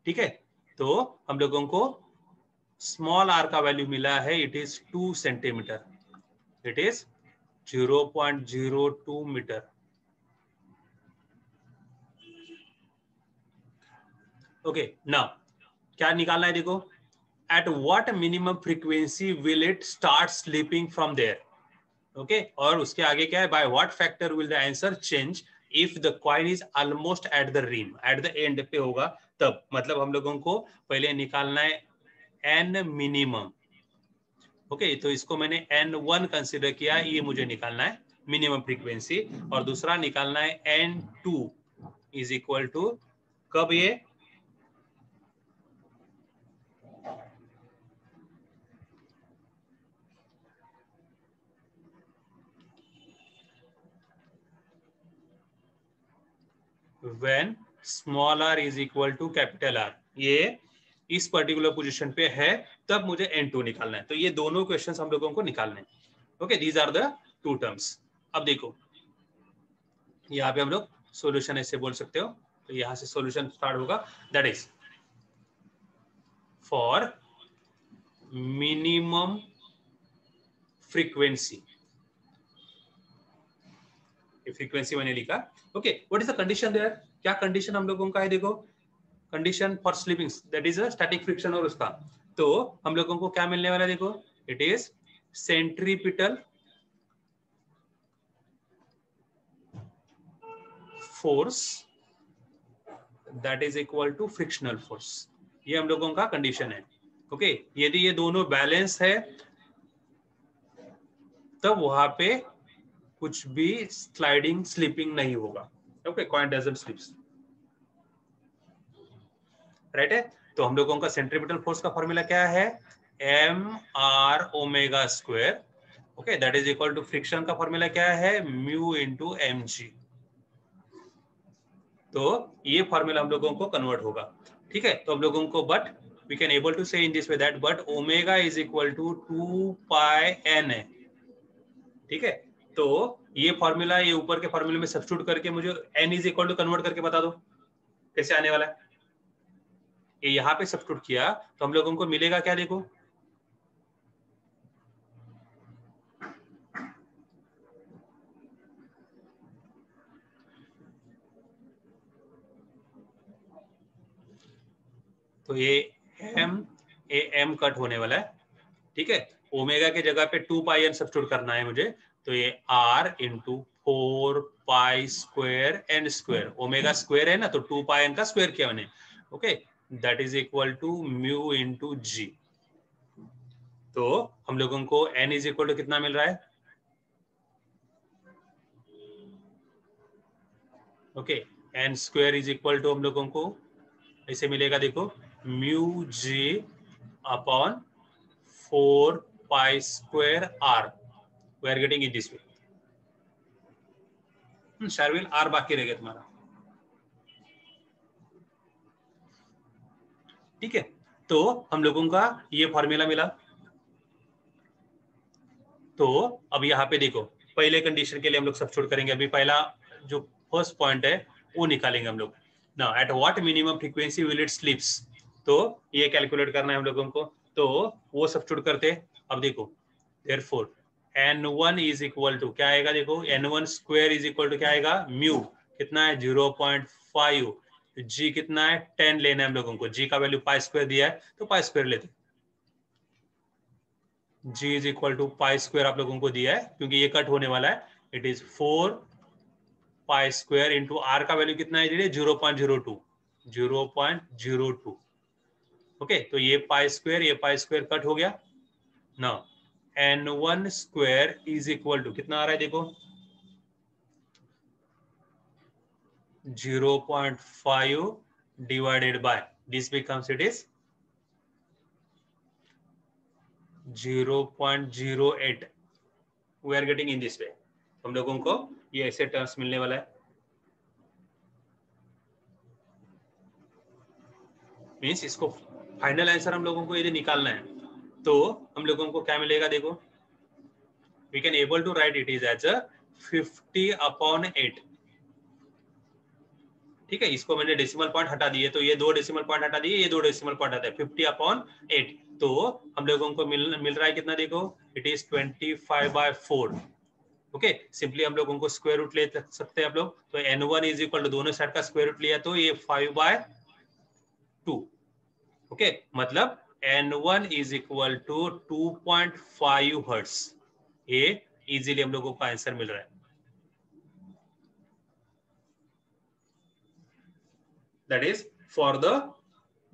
ठीक है। तो हम लोगों को स्मॉल आर का वैल्यू मिला है, it is 2 centimetre, it is 0.02 metre. Okay, now क्या निकालना है, देखो, at what minimum frequency will it start sleeping from there, okay, और उसके आगे क्या है, by what factor will the answer change if the coin is almost at the rim, at the end पे होगा तब, मतलब हम लोगों को पहले निकालना है एन मिनिमम, ओके, तो इसको मैंने N1 कंसिडर किया, ये मुझे निकालना है मिनिमम फ्रीक्वेंसी, और दूसरा निकालना है N2 इज इक्वल टू कब, ये when small r is equal to capital R, ये इस पर्टिकुलर पोजीशन पे है, तब मुझे N2 निकालना है। तो ये दोनों क्वेश्चंस हम लोगों को निकालने हैं, okay, these are the two terms. अब देखो, यहाँ पे हम लोग सॉल्यूशन ऐसे बोल सकते हो, तो यहाँ से सॉल्यूशन स्टार्ट होगा, that is for minimum frequency, frequency मैंने लिखा, okay, what is the condition there, क्या कंडीशन हम लोगों का है, देखो, condition for sleeping, that is a static friction, और उसका तो हम लोगों को क्या मिलने वाला है, देखो, it is centripetal force that is equal to frictional force, ये हम लोगों का कंडीशन है, ओके। यदि ये दोनों बैलेंस है तब वहां पे कुछ भी स्लाइडिंग स्लिपिंग नहीं होगा, okay, coin doesn't slips, right है। तो हम लोगों का सेंट्रीपिटल फोर्स का फॉर्मूला क्या है, m r omega square, okay, that is equal to friction का फॉर्मूला क्या है, म्यू इंटू एम जी। तो ये फॉर्मूला हम लोगों को कन्वर्ट होगा, ठीक है। तो हम लोगों को but we can able to say in this way that but omega is equal to 2 pi N है, ठीक है। तो ये फॉर्मूला ये ऊपर के फॉर्मूले में सब्स्टिट्यूट करके मुझे n is equal to convert करके बता दो कैसे आने वाला है। ये यहाँ पे सब्स्टिट्यूट किया तो हम लोगों को मिलेगा क्या, देखो, तो ये एम कट होने वाला है, ठीक है। ओमेगा के जगह पे 2 पाई एन सब्स्टिट्यूट करना है मुझे, तो ये r into 4 pi square n square, omega square है ना, तो 2 पाई एन का स्क्वायर किया मैंने, okay, that is equal to mu into G. तो हम लोगों को एन इज इक्वल टू कितना मिल रहा है, okay, n square is equal to हम लोगों को ऐसे मिलेगा, देखो, mu g upon 4 pi square r, we are getting in this way. शार्विल आर बाकी रह गया तुम्हारा, ठीक है। तो हम लोगों का ये फॉर्मूला मिला, तो अब यहाँ पे देखो, पहले कंडीशन के लिए हम लोग सब्स्टिट्यूट करेंगे, अभी पहला जो फर्स्ट पॉइंट है वो निकालेंगे हम लोग। Now at what minimum frequency will it स्लीप्स, तो ये कैलकुलेट करना है हम लोगों को, तो वो सब्स्टिट्यूट करते। अब देखो, therefore n1 is equal to क्या आएगा, देखो, n1 square is equal to क्या आएगा, म्यू कितना है 0.5, जी कितना है 10 लेना है हम लोगों को, जी का वैल्यू पाई स्क्वायर दिया है तो पाई स्क्वायर लेते, g is equal to pi square आप लोगों को दिया है क्योंकि ये कट होने वाला है, it is 4 pi square into r का वैल्यू कितना है, 0.02, ओके, तो ये पाई स्क्वायर कट हो गया ना। n1 square is equal to कितना आ रहा है, देखो, 0.5 divided by this becomes it is 0.08, we are getting in this way. हम लोगों को ये ऐसे टर्म्स मिलने वाला है। मीन्स इसको फाइनल आंसर हम लोगों को यदि निकालना है तो हम लोगों को क्या मिलेगा, देखो we can able to write it is as a 50/8। ठीक है, इसको मैंने डेसिमल पॉइंट हटा दिए, तो ये 2 डेसिमल पॉइंट हटा दिए, ये 2 डेसिमल पॉइंट हटा है, 50/8। तो हम लोगों को मिल रहा है कितना, देखो इट इज 25/4। ओके, सिंपली हम लोगों को स्क्वायर रूट ले सकते हैं आप लोग। तो n1 इज इक्वल टू, दोनों साइड का स्क्वायर रूट लिया तो ये 5/2। ओके, मतलब n1 is equal to 2.5 hertz. ये इजीली हम लोगों को आंसर मिल रहा है। That is for the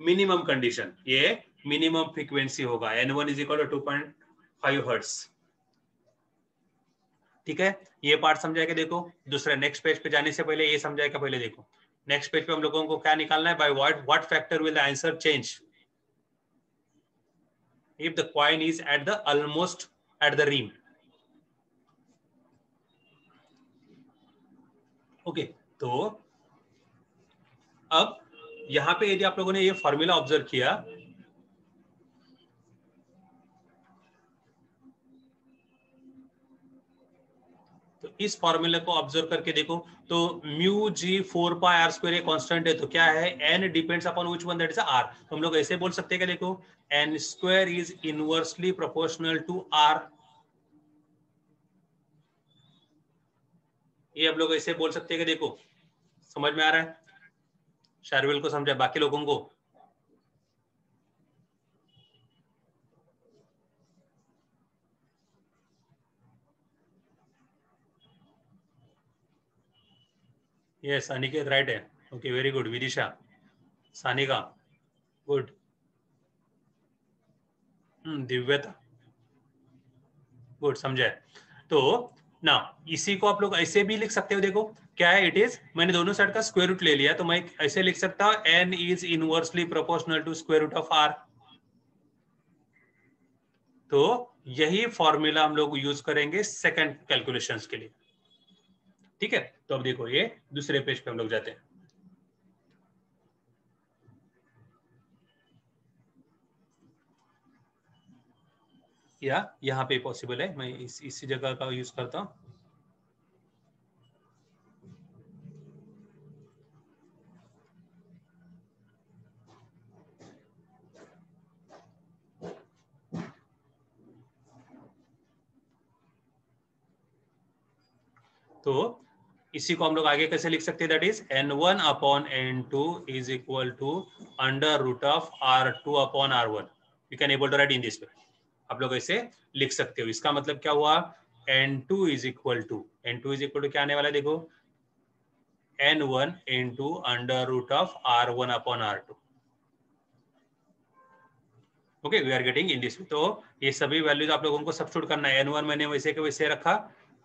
minimum condition, ये मिनिमम फ्रीक्वेंसी होगा, n1 is equal to 2.5 hertz. ठीक है, ये पार्ट समझाएगा। देखो दूसरे नेक्स्ट पेज पे जाने से पहले ये समझाएगा, पहले देखो नेक्स्ट पेज पे हम लोगों को क्या निकालना है, by what factor will the answer change if the coin is at the almost at the rim। Okay, तो अब यहां पे यदि आप लोगों ने ये फॉर्मूला ऑब्जर्व किया, तो इस फॉर्मूले को ऑब्जर्व करके देखो, तो म्यू जी 4πr² ये कांस्टेंट है, तो क्या है, n depends upon which one, that is r। तो हम लोग ऐसे बोल सकते हैं कि देखो n² is inversely proportional to r। ये हम लोग ऐसे बोल सकते हैं कि देखो, समझ में आ रहा है, शार्विल को समझा, बाकी लोगों को यस, अनिकेत राइट है। Okay, very good. Vidisha, Sanika, good. दिव्यता, गुड, समझे। तो ना इसी को आप लोग ऐसे भी लिख सकते हो, देखो क्या है, इट इज, मैंने दोनों साइड का स्क्वायर रूट ले लिया, तो मैं ऐसे लिख सकता हूं n is inversely proportional to square root of r। तो यही फॉर्मूला हम लोग यूज करेंगे सेकंड कैलकुलेशंस के लिए। ठीक है, तो अब देखो ये दूसरे पेज पे हम लोग जाते हैं। या यहाँ पे पॉसिबल है, मैं इसी जगह का यूज करता हूँ। तो इसी को हम लोग आगे कैसे लिख सकते हैं, that is n1/n2 is equal to under root of r2/r1। You can able to write in this way, आप लोग ऐसे लिख सकते हो। इसका मतलब क्या हुआ, n2 इज इक्वल टू क्या आने वाला है, देखो n1 into under root of r1/r2। Okay, we are getting in this. तो ये सभी वैल्यूज आप लोगों को सब्स्टिट्यूट करना है। n1 मैंने वैसे के वैसे रखा,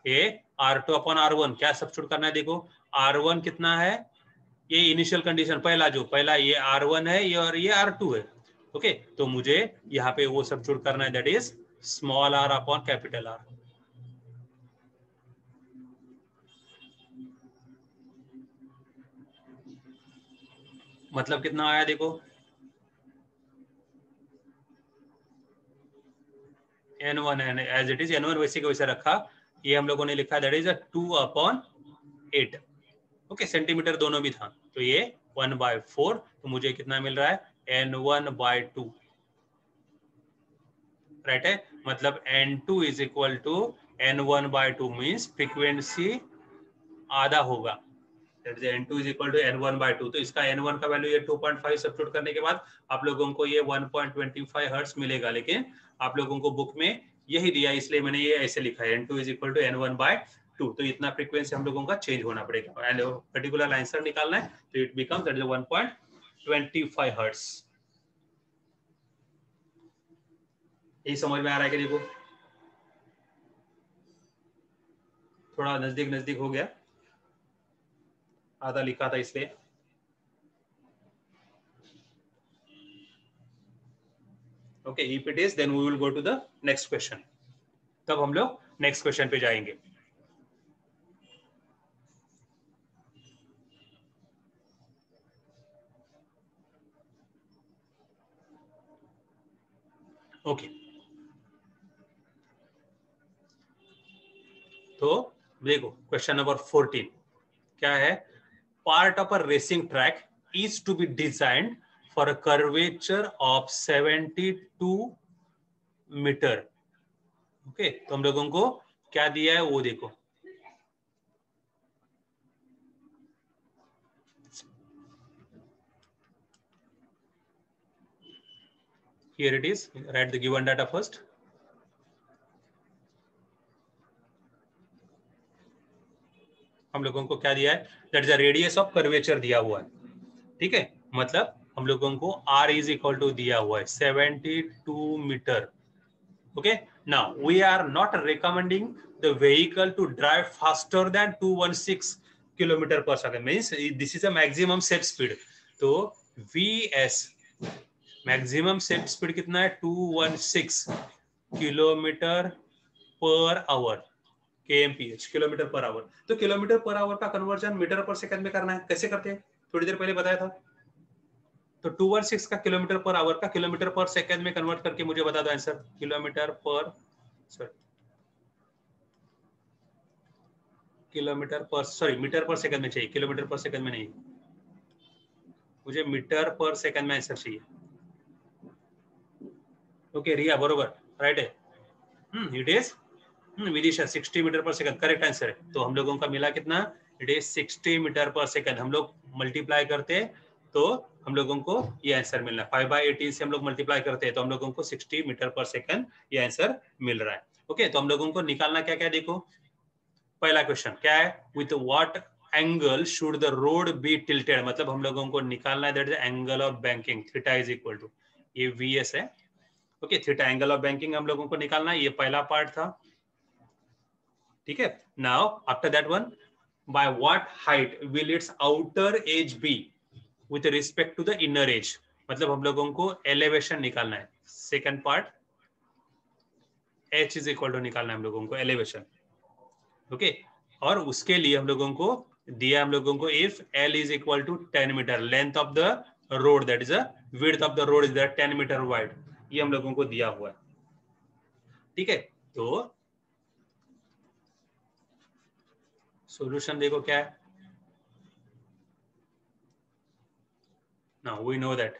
ये r2/r1 क्या सब्स्टिट्यूट करना है, देखो r1 कितना है, ये इनिशियल कंडीशन पहला ये r1 है, ये और ये r2 है। ओके, तो मुझे यहाँ पे वो सब्स्टिट्यूट करना है, that is small r upon capital R। मतलब कितना आया, देखो n1 as it is, n1 वैसे के वैसे रखा, ये हम लोगों ने लिखा दैट इज 2/8। ओके, सेंटीमीटर दोनों भी था, तो ये 1/4, तो मुझे कितना मिल रहा है, n1/2। राइट है, मतलब n2 is equal to n1/2 means frequency आधा होगा, n2 is equal to n1/2। तो इसका n1 का वैल्यू ये 2.5 सब्स्टिट्यूट करने के बाद आप लोगों को ये 1.25 हर्ट्ज मिलेगा, लेकिन आप लोगों को बुक में यही दिया, इसलिए मैंने ये ऐसे लिखा है n2 is equal to n1/2। तो इतना फ्रीक्वेंसी हम लोगों का चेंज होना पड़ेगा एंड पर्टिकुलर आंसर निकालना है, तो it becomes that is 1.25 hertz. यही समझ में आ रहा है कि देखो थोड़ा नजदीक हो गया, आधा लिखा था इसलिए। Okay, if it is then we will go to the next question. तब हम लोग नेक्स्ट क्वेश्चन पे जाएंगे। ओके तो देखो क्वेश्चन नंबर 14 क्या है, part of a racing track is to be designed for a curvature of 72 metre. Okay तो हम लोगों को क्या दिया है वो देखो, here it is, write the given data first। हम लोगों को क्या दिया है, that is the radius of curvature दिया हुआ है, ठीक है, मतलब हम लोगों को r इज इक्वल टू दिया हुआ है 72 metre. Okay now we are not recommending the vehicle to drive faster than 216 kilometre per second, means this is a maximum safe speed. तो vs मैक्सिमम सेफ स्पीड कितना है 216 kilometre per hour, kmph kilometre per hour. तो kilometre per hour का conversion metre per second में करना है, कैसे करते हैं थोड़ी देर पहले बताया था। तो 216 का किलोमीटर पर आवर का किलोमीटर पर सेकंड में कन्वर्ट करके मुझे बता दो आंसर। किलोमीटर पर मीटर पर सेकंड में चाहिए, किलोमीटर पर सेकंड में नहीं, मुझे मीटर पर सेकंड में आंसर चाहिए। ओके रिया बरोबर राइट है, it is Vidisha 60 metre per second correct answer है। तो हम लोगों का मिला कितना, it is 60 metre per second. हम लोग मल्टीप्लाई करते हैं तो हम लोगों को ये आंसर मिलना है, 5/18 से हम लोग मल्टीप्लाई करते हैं तो हम लोगों को 60 मीटर पर सेकंड ये आंसर मिल रहा है। ओके तो हम लोगों को निकालना क्या क्या देखो, पहला क्वेश्चन क्या है, with what angle should the road be tilted, मतलब हम लोगों को निकालना है that is angle of banking, theta is equal to, ये vs है। Okay theta angle of banking हम लोगों को निकालना है, ये पहला पार्ट था, ठीक है। Now after that one, by what height will its outer edge be with respect to the inner edge, मतलब हम लोगों को एलिवेशन निकालना है। Second part h is equal to निकालना है हम लोगों को एलिवेशन, ओके और उसके लिए हम लोगों को दिया हम लोगों को if l is equal to 10 metre, length of the road that is width of the road is 10 metre wide, ये हम लोगों को दिया हुआ है, ठीक है। तो सॉल्यूशन देखो क्या है, now we know that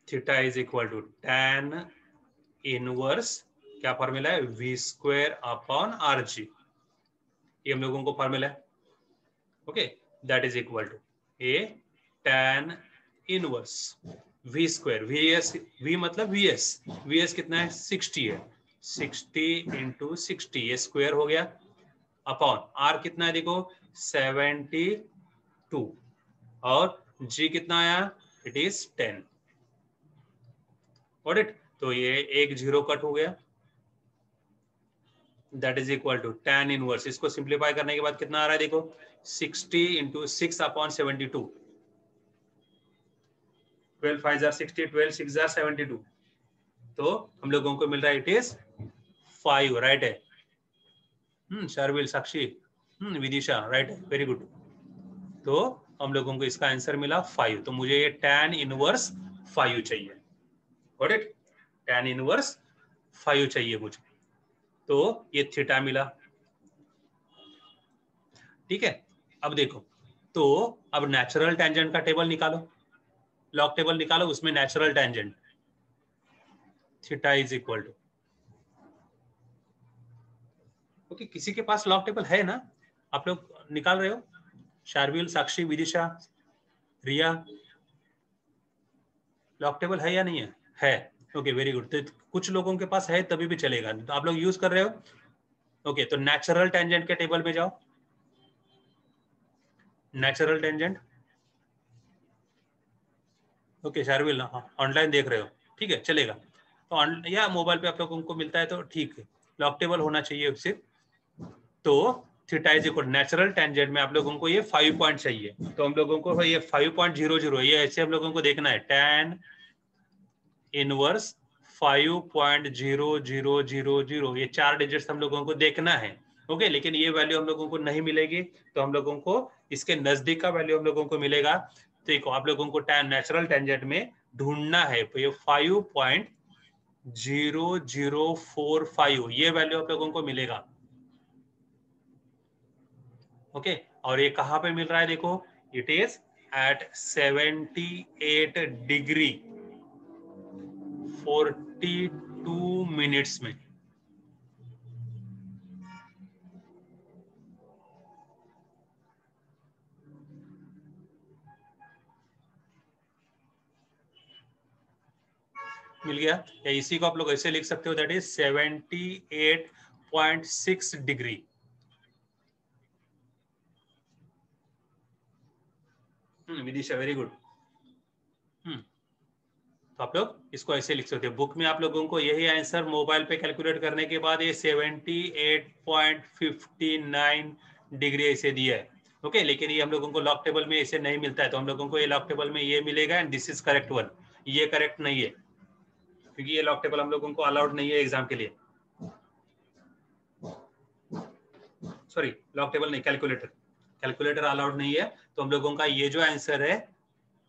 theta is equal to tan inverse, क्या फॉर्मूला है, v स्क्वायर अपॉन rg, ये हम लोगों को फॉर्मूला है, okay that is equal to a tan inverse v square, v मतलब vs कितना है 60 है, 60 इंटू 60 ये स्क्वायर हो गया, अपॉन r कितना है देखो 72 और g कितना आया, इट इज 10, गॉट इट। तो ये एक जीरो कट हो गया, that is equal to tan inverse, इसको सिंप्लीफाई करने के बाद कितना आ रहा है देखो 60 इंटू 6 अपॉन 72, 12 5 जार 60, 12 6 जार 72, तो हम लोगों को मिल रहा है इट इज 5, राइट है। शार्विल साक्षी विदिशा राइट है, वेरी गुड। तो हम लोगों को इसका आंसर मिला 5, तो मुझे ये tan इनवर्स 5 चाहिए, गॉट इट, tan इनवर्स 5 चाहिए मुझे, तो ये थीटा मिला, ठीक है। अब देखो तो अब नेचुरल टेंजेंट का टेबल निकालो, लॉग टेबल निकालो, उसमें natural tangent theta is equal to, okay किसी के पास लॉग टेबल है ना, आप लोग निकाल रहे हो, शार्विल साक्षी विदिशा रिया, लॉग टेबल है या नहीं है ओके वेरी गुड। तो कुछ लोगों के पास है तभी भी चलेगा, तो आप लोग यूज कर रहे हो, ओके तो नेचुरल टेंजेंट के टेबल में जाओ, natural tangent, okay Sharvil online देख रहे हो, ठीक है चलेगा, तो या मोबाइल पे आप लोगों को मिलता है तो ठीक है, लॉग टेबल होना चाहिए सिर्फ। तो theta is equal natural tangent में आप लोगों को ये 5 पॉइंट चाहिए, तो हम लोगों को ये 5.00 ये ऐसे हम लोगों को देखना है, tan इनवर्स 5.0000, ये 4 डिजिट्स हम लोगों को देखना है, ओके लेकिन ये वैल्यू हम लोगों को नहीं मिलेगी, तो हम लोगों को इसके नजदीक का वैल्यू हम लोगों को मिलेगा। देखो आप लोगों को नेचुरल टेंजेंट में ढूंढना है, तो ये 5.0045 ये वैल्यू आप लोगों को मिलेगा। ओके, और ये कहाँ पे मिल रहा है देखो, it is at 78 degree 42 minutes में। मिल गया, या इसी को आप लोग ऐसे लिख सकते हो, that is 78.6 degree. Vidisha very good. तो आप लोग इसको ऐसे लिख सकते हो, बुक में आप लोगों को यही आंसर मोबाइल पे कैलकुलेट करने के बाद ये 78.59 डिग्री ऐसे दिया है। ओके, लेकिन ये हम लोगों को लॉक टेबल में ऐसे नहीं मिलता है, तो हम लोगों को ये लॉक टेबल में ये मिलेगा, and this is correct one. ये करेक्ट नहीं है, क्योंकि ये लॉक टेबल हम लोगों को अलाउड नहीं है एग्जाम के लिए। सॉरी, लॉक टेबल नहीं, कैलकुलेटर अलाउड नहीं है, तो हम लोगों का ये जो आंसर है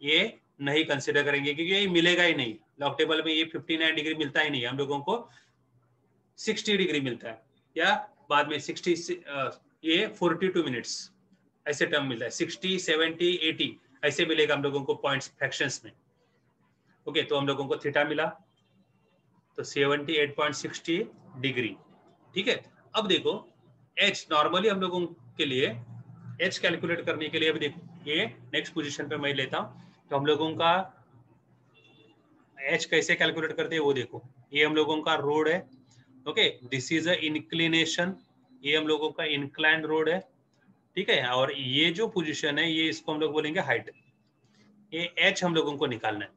ये नहीं कंसिडर करेंगे, क्योंकि ये मिलेगा ही नहीं। लॉक टेबल में ये 59 डिग्री मिलता ही नहीं, हम लोगों को 60 डिग्री मिलता है, या बाद में 60 ये 42 मिनट्स ऐसे टर्म मिलता है, 60, 70, 80 ऐसे मिलेगा हम लोगों को पॉइंट्स फ्रैक्शंस में। ओके, तो हम लोगों को थीटा मिला, तो 78.60 डिग्री। ठीक है, अब देखो एच, नॉर्मली हम लोगों के लिए एच कैलकुलेट करने के लिए, अभी देखो ये नेक्स्ट पोजीशन पे मैं लेता हूं, तो हम लोगों का एच कैसे कैलकुलेट करते हैं वो देखो। ये हम लोगों का रोड है, okay, this is a inclination, ये हम लोगों का इंक्लाइन रोड है, ठीक है, और ये जो पोजीशन है ये इसको हम लोग बोलेंगे हाइट। ये एच हम लोगों को निकालना है,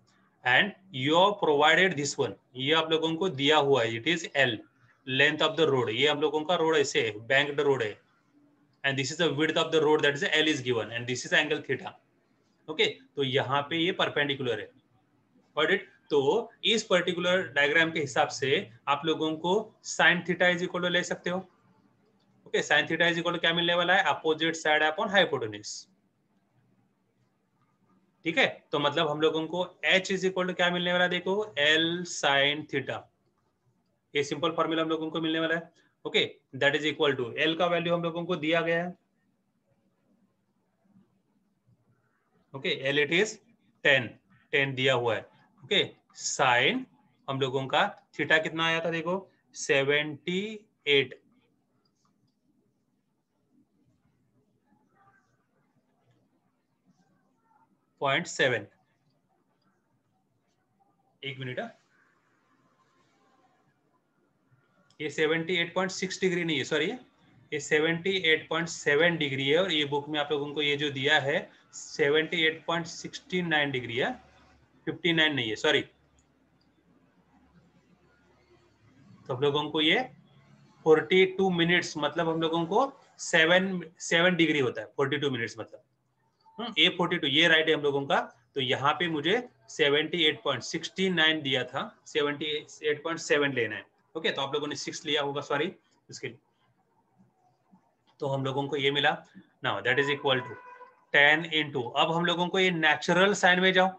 and you are provided this one, ये आप लोगों को दिया हुआ है, it is L, length of the road. ये हम लोगों का रोड ऐसे है, बैंक्ड रोड है, and this is the width of the road, that is L is given, and this is angle theta. Okay, तो यहाँ पे ये परपेंडिकुलर है, Got it? तो इस पर्टिकुलर डायग्राम के हिसाब से आप लोगों को sine theta is equal to ले सकते हो। Okay, sine theta is equal to क्या मिलने वाला है, अपोजिट साइड अपॉन हाइपोटेन्यूज। ठीक है, तो मतलब हम लोगों को H इज इक्वल टू क्या मिलने वाला है, देखो L साइन थीटा, ये सिंपल फॉर्मूला हम लोगों को मिलने वाला है। Okay, that is equal to L का वैल्यू हम लोगों को दिया गया है, ओके, L इट इज 10 दिया हुआ है। ओके, साइन हम लोगों का थीटा कितना आया था देखो, 78.7। एक मिनट, ये 78.6 डिग्री नहीं है, सॉरी, ये 78.7 डिग्री है, और ये बुक में आप लोगों को ये जो दिया है 78.69 डिग्री है, 59 नहीं है, सॉरी। तो हम लोगों को ये 42 मिनट्स, मतलब हम लोगों को 7 डिग्री होता है 42 मिनट्स, मतलब ये 42 ये राइट है हम लोगों का। तो यहाँ पे मुझे 78.69 दिया था, 78.7 लेना है। ओके, तो आप लोगों ने 6 लिया होगा, सॉरी इसके लिए। तो हम लोगों को ये मिला, now that is equal to 10 into, अब हम लोगों को ये नेचुरल साइन में जाओ,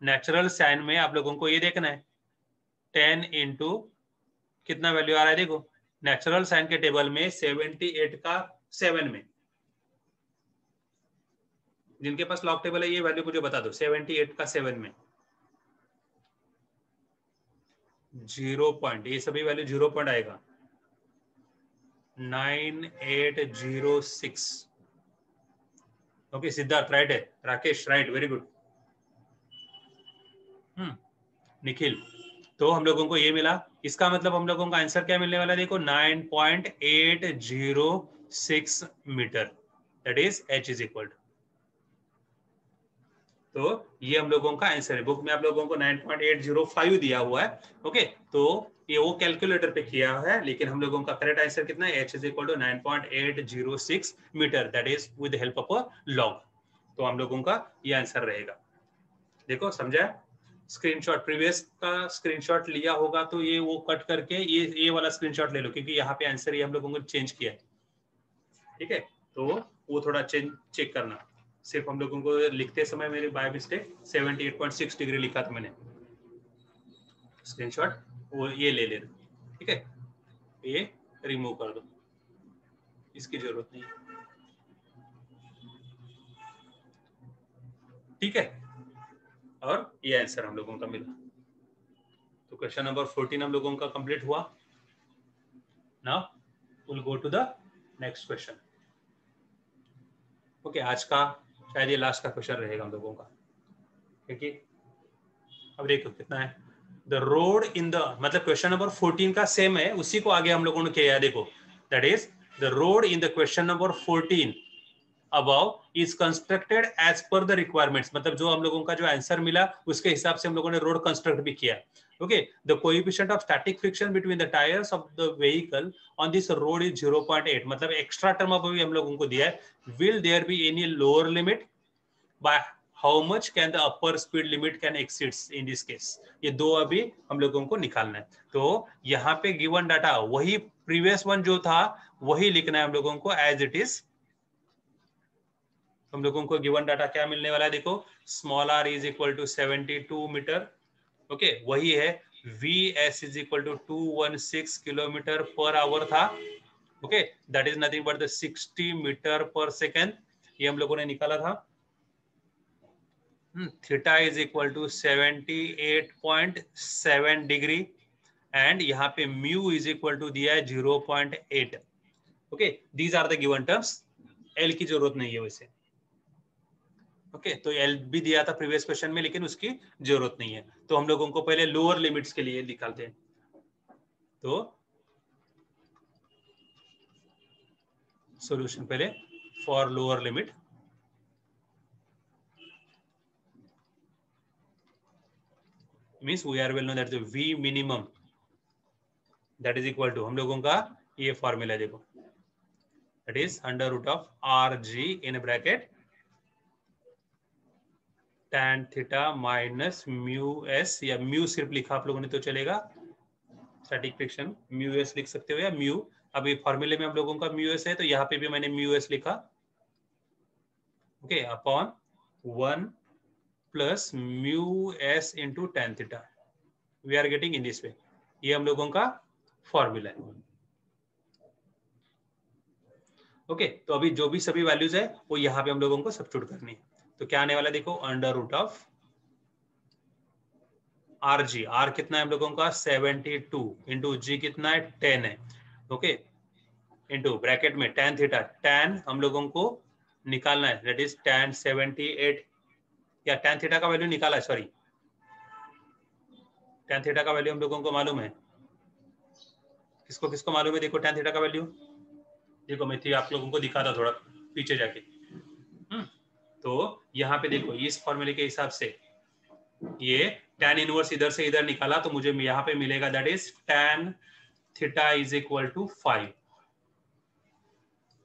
नेचुरल साइन में आप लोगों को ये देखना है 10 इंटू कितना वैल्यू आ रहा है देखो, नेचुरल साइन के टेबल में 78 का 7 में, जिनके पास लॉग टेबल है ये वैल्यू मुझे बता दो, 78 का 7 में 0 पॉइंट, ये सभी वैल्यू 0 पॉइंट आएगा, 9806। ओके, सिद्धार्थ राइट है, Rakesh right, very good. Nikhil, तो हम लोगों को ये मिला, इसका मतलब हम लोगों का आंसर क्या मिलने वाला है देखो, 9.806 metre, that is H is equal to. तो ये हम लोगों का आंसर है, बुक में आप लोगों को 9.805 दिया हुआ है। ओके, तो ये वो कैलकुलेटर पे किया है, लेकिन हम लोगों का करेक्ट आंसर कितना है, H is equal to 9.806 metre, that is with help of a log. तो हम लोगों का ये आंसर रहेगा। देखो समझा, स्क्रीनशॉट प्रीवियस का स्क्रीनशॉट लिया होगा तो ये वो कट करके ये वाला स्क्रीनशॉट ले लो, क्योंकि यहाँ पे आंसर ये हम लोगों को चेंज किया है। ठीक है, तो वो थोड़ा चेक करना। सिर्फ हम लोगों को लिखते समय मेरे बाय मिस्टेक 78.6 डिग्री लिखा था मैंने, स्क्रीनशॉट वो ये ले लेना, ठीक है, ये रिमूव कर दो, इसकी जरूरत नहीं है, ठीक है। और ये आंसर हम लोगों का मिला। तो क्वेश्चन नंबर 14 हम लोगों का कंप्लीट हुआ। Now will go to the next question. Okay, आज का शायद ये लास्ट का क्वेश्चन रहेगा हम लोगों का, क्योंकि अब देखो कितना है, द रोड इन द, मतलब क्वेश्चन नंबर 14 का सेम है, उसी को आगे हम लोगों ने किया है। देखो, that is the road in the question number 14 above is constructed as per the requirements, मतलब जो हम लोगों का जो आंसर मिला उसके हिसाब से हम लोगों ने रोड कंस्ट्रक्ट भी किया। Okay, the coefficient of static friction between the tyres of the vehicle on this road is 0.8, मतलब एक्स्ट्रा टर्म अभी हम लोगों को दिया है। Will there be any lower limit, by how much can the upper speed limit can exceeds in this case. ये दो अभी हम लोगों को निकालना है। तो यहाँ पे गिवन डाटा वही प्रीवियस वन जो था वही लिखना है हम लोगों को एज इट इज। हम लोगों को गिवन डाटा क्या मिलने वाला है, देखो, small r is equal to 72 metre, okay, वही है। vs is equal to 216 kilometre per hour था, okay, that is nothing but the 60 metre per second, ये हम लोगों ने निकाला था। Theta is equal to 78.7 degree, and यहाँ पे म्यू इज इक्वल टू दिया है 0.8, okay, these are the given terms. L की जरूरत नहीं है वैसे, ओके, तो एल भी दिया था प्रीवियस क्वेश्चन में, लेकिन उसकी जरूरत नहीं है। तो हम लोगों को पहले लोअर लिमिट्स के लिए निकालते हैं। तो सॉल्यूशन पहले for lower limit, means we are will know that the v minimum that is equal to, हम लोगों का ये फॉर्मूला देखो, that is under root of R G in bracket tan theta minus mu S, या mu सिर्फ लिखा आप लोगों ने तो चलेगा, स्टैटिक फ्रिक्शन म्यू एस लिख सकते हो, या म्यू, अभी फॉर्मूले में हम लोगों का म्यू एस है तो यहाँ पे भी मैंने म्यू एस लिखा, okay, upon 1 plus mu S into tan theta, we are getting in this way. ये हम लोगों का फॉर्मूला है, ओके। तो अभी जो भी सभी वैल्यूज है वो यहाँ पे हम लोगों को सब्स्टिट्यूट करनी है। तो क्या आने वाला देखो, under root of R G, R कितना है हम लोगों का 72, इंटू जी कितना है 10 है, ओके, इंटू ब्रैकेट में tan थीटा, tan हम लोगों को निकालना है, दैट इज tan 78, या tan थीटा का वैल्यू निकाला है, सॉरी, tan थीटा का वैल्यू हम लोगों को मालूम है, किसको किसको मालूम है, देखो tan थीटा का वैल्यू, देखो मैं आप लोगों को दिखा था थोड़ा पीछे जाके। तो यहाँ पे देखो इस फॉर्मूले के हिसाब से ये tan इनवर्स इधर से इधर निकाला तो मुझे यहाँ पे मिलेगा, that is tan theta is equal to 5,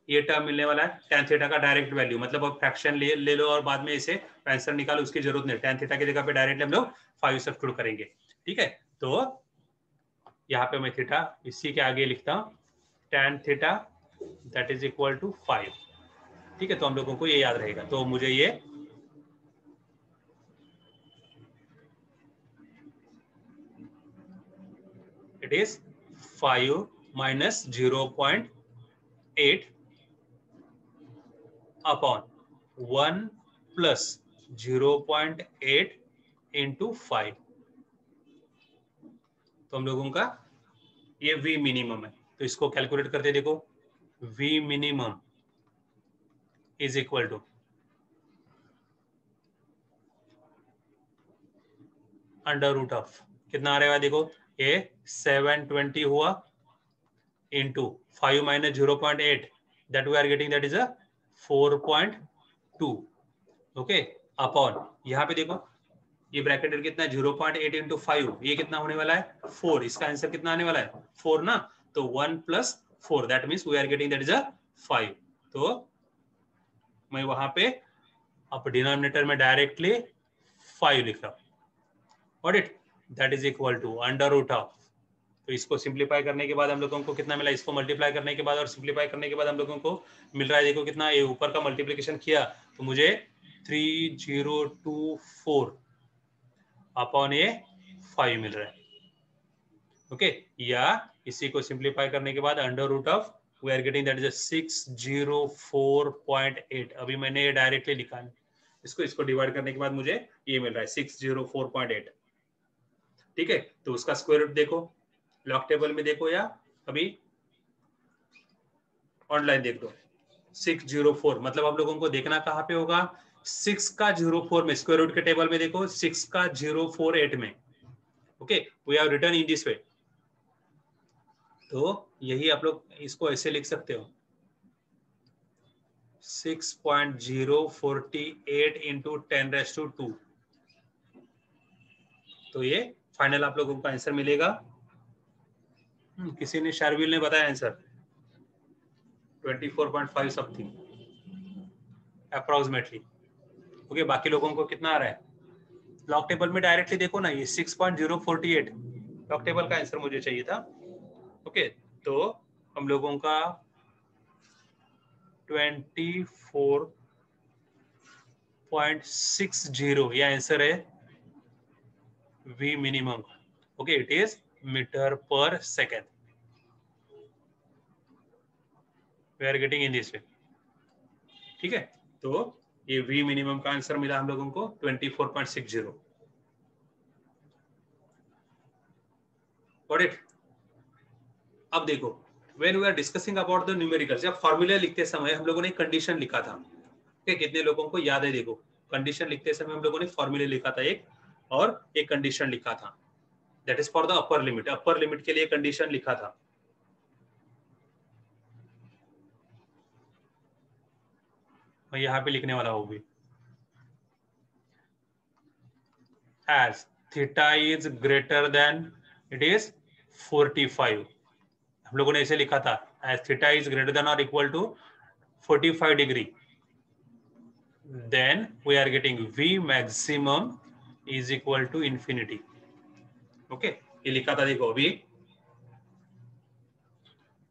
ये टर्म मिलने वाला है। tan थीटा का डायरेक्ट वैल्यू, मतलब अब फ्रैक्शन ले लो और बाद में इसे आंसर निकालो, उसकी जरूरत नहीं, tan थीटा की जगह पे डायरेक्ट हम लोग 5 सब्स्टिट्यूट करेंगे, ठीक है। तो यहाँ पे मैं थीटा इसी के आगे लिखता हूँ, tan theta that is equal to 5, ठीक है। तो हम लोगों को ये याद रहेगा, तो मुझे ये it is 5 minus 0.8 upon 1 plus 0.8 into 5, तो हम लोगों का ये v मिनिमम है। तो इसको कैलकुलेट करते देखो, v minimum is equal to under root of कितना आ रहा है, देखो ये 720 हुआ into 5 minus 0.8, that we are getting, that is a 4.2, okay, upon यहाँ पे देखो ये ब्रैकेट कितना है 0.8 इंटू 5, ये कितना होने वाला है 4, इसका आंसर कितना आने वाला है 4 ना, तो 1 plus 4 that means we are getting that is a 5। तो मैं वहां पे अब डिनोमिनेटर में डायरेक्टली 5 लिख रहा हूं, what it that is equal to under root of, तो इसको सिंप्लीफाई करने के बाद हम लोगों को कितना मिला, इसको मल्टीप्लाई करने के बाद और सिंप्लीफाई करने के बाद हम लोगों को मिल रहा है, देखो कितना, ये ऊपर का मल्टीप्लिकेशन किया तो मुझे 3024 अपॉन ये 5 मिल रहा है। ओके, या इसी को सिंप्लीफाई करने के बाद under root of we are getting that is 604.8। अभी मैंने ये डायरेक्टली लिखा है, इसको डिवाइड करने के बाद मुझे ये मिल रहा है 604.8। ठीक है, तो उसका स्क्वायर रूट देखो, लॉग टेबल में देखो या अभी ऑनलाइन देख दो। 604 मतलब आप लोगों को देखना कहाँ पे होगा, 6 का 04 में, स्क्वायर रूट के टेबल में देखो 6 का 048 में। Okay, we have written in this way. तो यही आप लोग इसको ऐसे लिख सकते हो, 6.048 इंटू 10⁻²। तो ये फाइनल आप लोगों को आंसर मिलेगा। किसी ने, शार्विल ने बताया आंसर 24.5 समथिंग अप्रोक्सीमेटली। ओके, बाकी लोगों को कितना आ रहा है, लॉग टेबल में डायरेक्टली देखो ना, ये 6.048 लॉग टेबल का आंसर मुझे चाहिए था। ओके, तो हम लोगों का 24.60 ये आंसर है V minimum. Okay, it is metre per second. We are getting in this way. ठीक है, तो ये V मिनिमम का आंसर मिला हम लोगों को 24.60। Got it. अब देखो, when we are discussing about the numericals, जब फॉर्मूला लिखते समय हम लोगों ने कंडीशन लिखा था। ठीक है, कितने लोगों को याद है, देखो कंडीशन लिखते समय हम लोगों ने फॉर्मूला लिखा था एक, और एक कंडीशन लिखा था, that is for the upper limit. Upper limit के लिए कंडीशन लिखा था। मैं यहाँ पे लिखने वाला हूँ भी, as theta is greater than, it is 45। हम लोगों ने ऐसे लिखा था, as theta is greater than or equal to 45 degree, then we are getting V maximum is equal to infinity। Okay, ये लिखा था। देखो अभी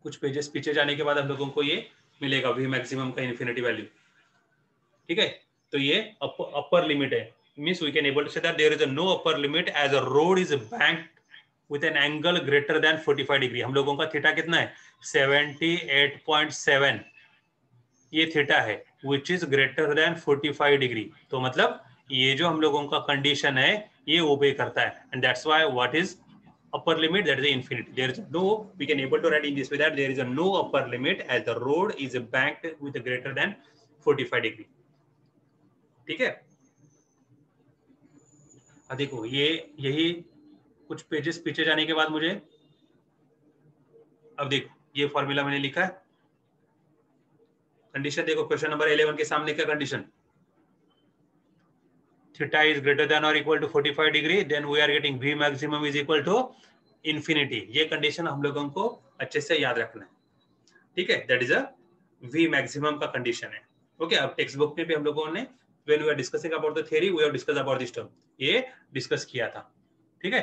कुछ पेजेस पीछे जाने के बाद हम लोगों को ये मिलेगा V मैक्सिमम का इन्फिनिटी वैल्यू। ठीक है, तो ये अपर लिमिट है, means we can able to say that there is no upper limit as a road is banked with an angle greater than 45 degree. हम लोगों का थीटा कितना है, 78.7 ये थीटा है, which is greater than 45 degree. तो मतलब ये जो हम लोगों का कंडीशन है ये ओबे करता है, and that's why what is upper limit, that is the infinity. There is no, we can able to write in this way that there is a no upper limit as the road is banked with a greater than 45 degree। ठीक है, देखो ये यही कुछ pages पीछे जाने के बाद मुझे, अब देखो ये फॉर्मूला मैंने लिखा है। कंडीशन देखो, क्वेश्चन नंबर 11 के सामने क्या condition, theta is greater than और equal to 45 degree, then we are getting V maximum is equal to infinity. ये कंडीशन हम लोगों को अच्छे से याद रखना है। ठीक है, that is a V maximum का कंडीशन है। ओके, अब टेक्स्ट बुक में भी हम लोगों ने when we are discussing about the theory we have discuss about this term, ये डिस्कस किया था। ठीक है,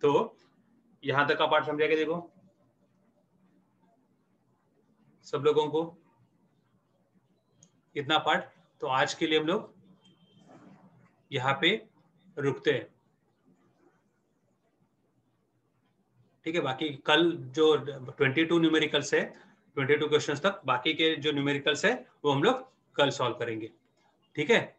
तो यहां तक का पार्ट समझा के देखो सब लोगों को, इतना पार्ट। तो आज के लिए हम लोग यहाँ पे रुकते हैं। ठीक है, बाकी कल जो 22 न्यूमेरिकल्स है, 22 क्वेश्चंस तक, बाकी के जो न्यूमेरिकल्स है वो हम लोग कल सॉल्व करेंगे। ठीक है।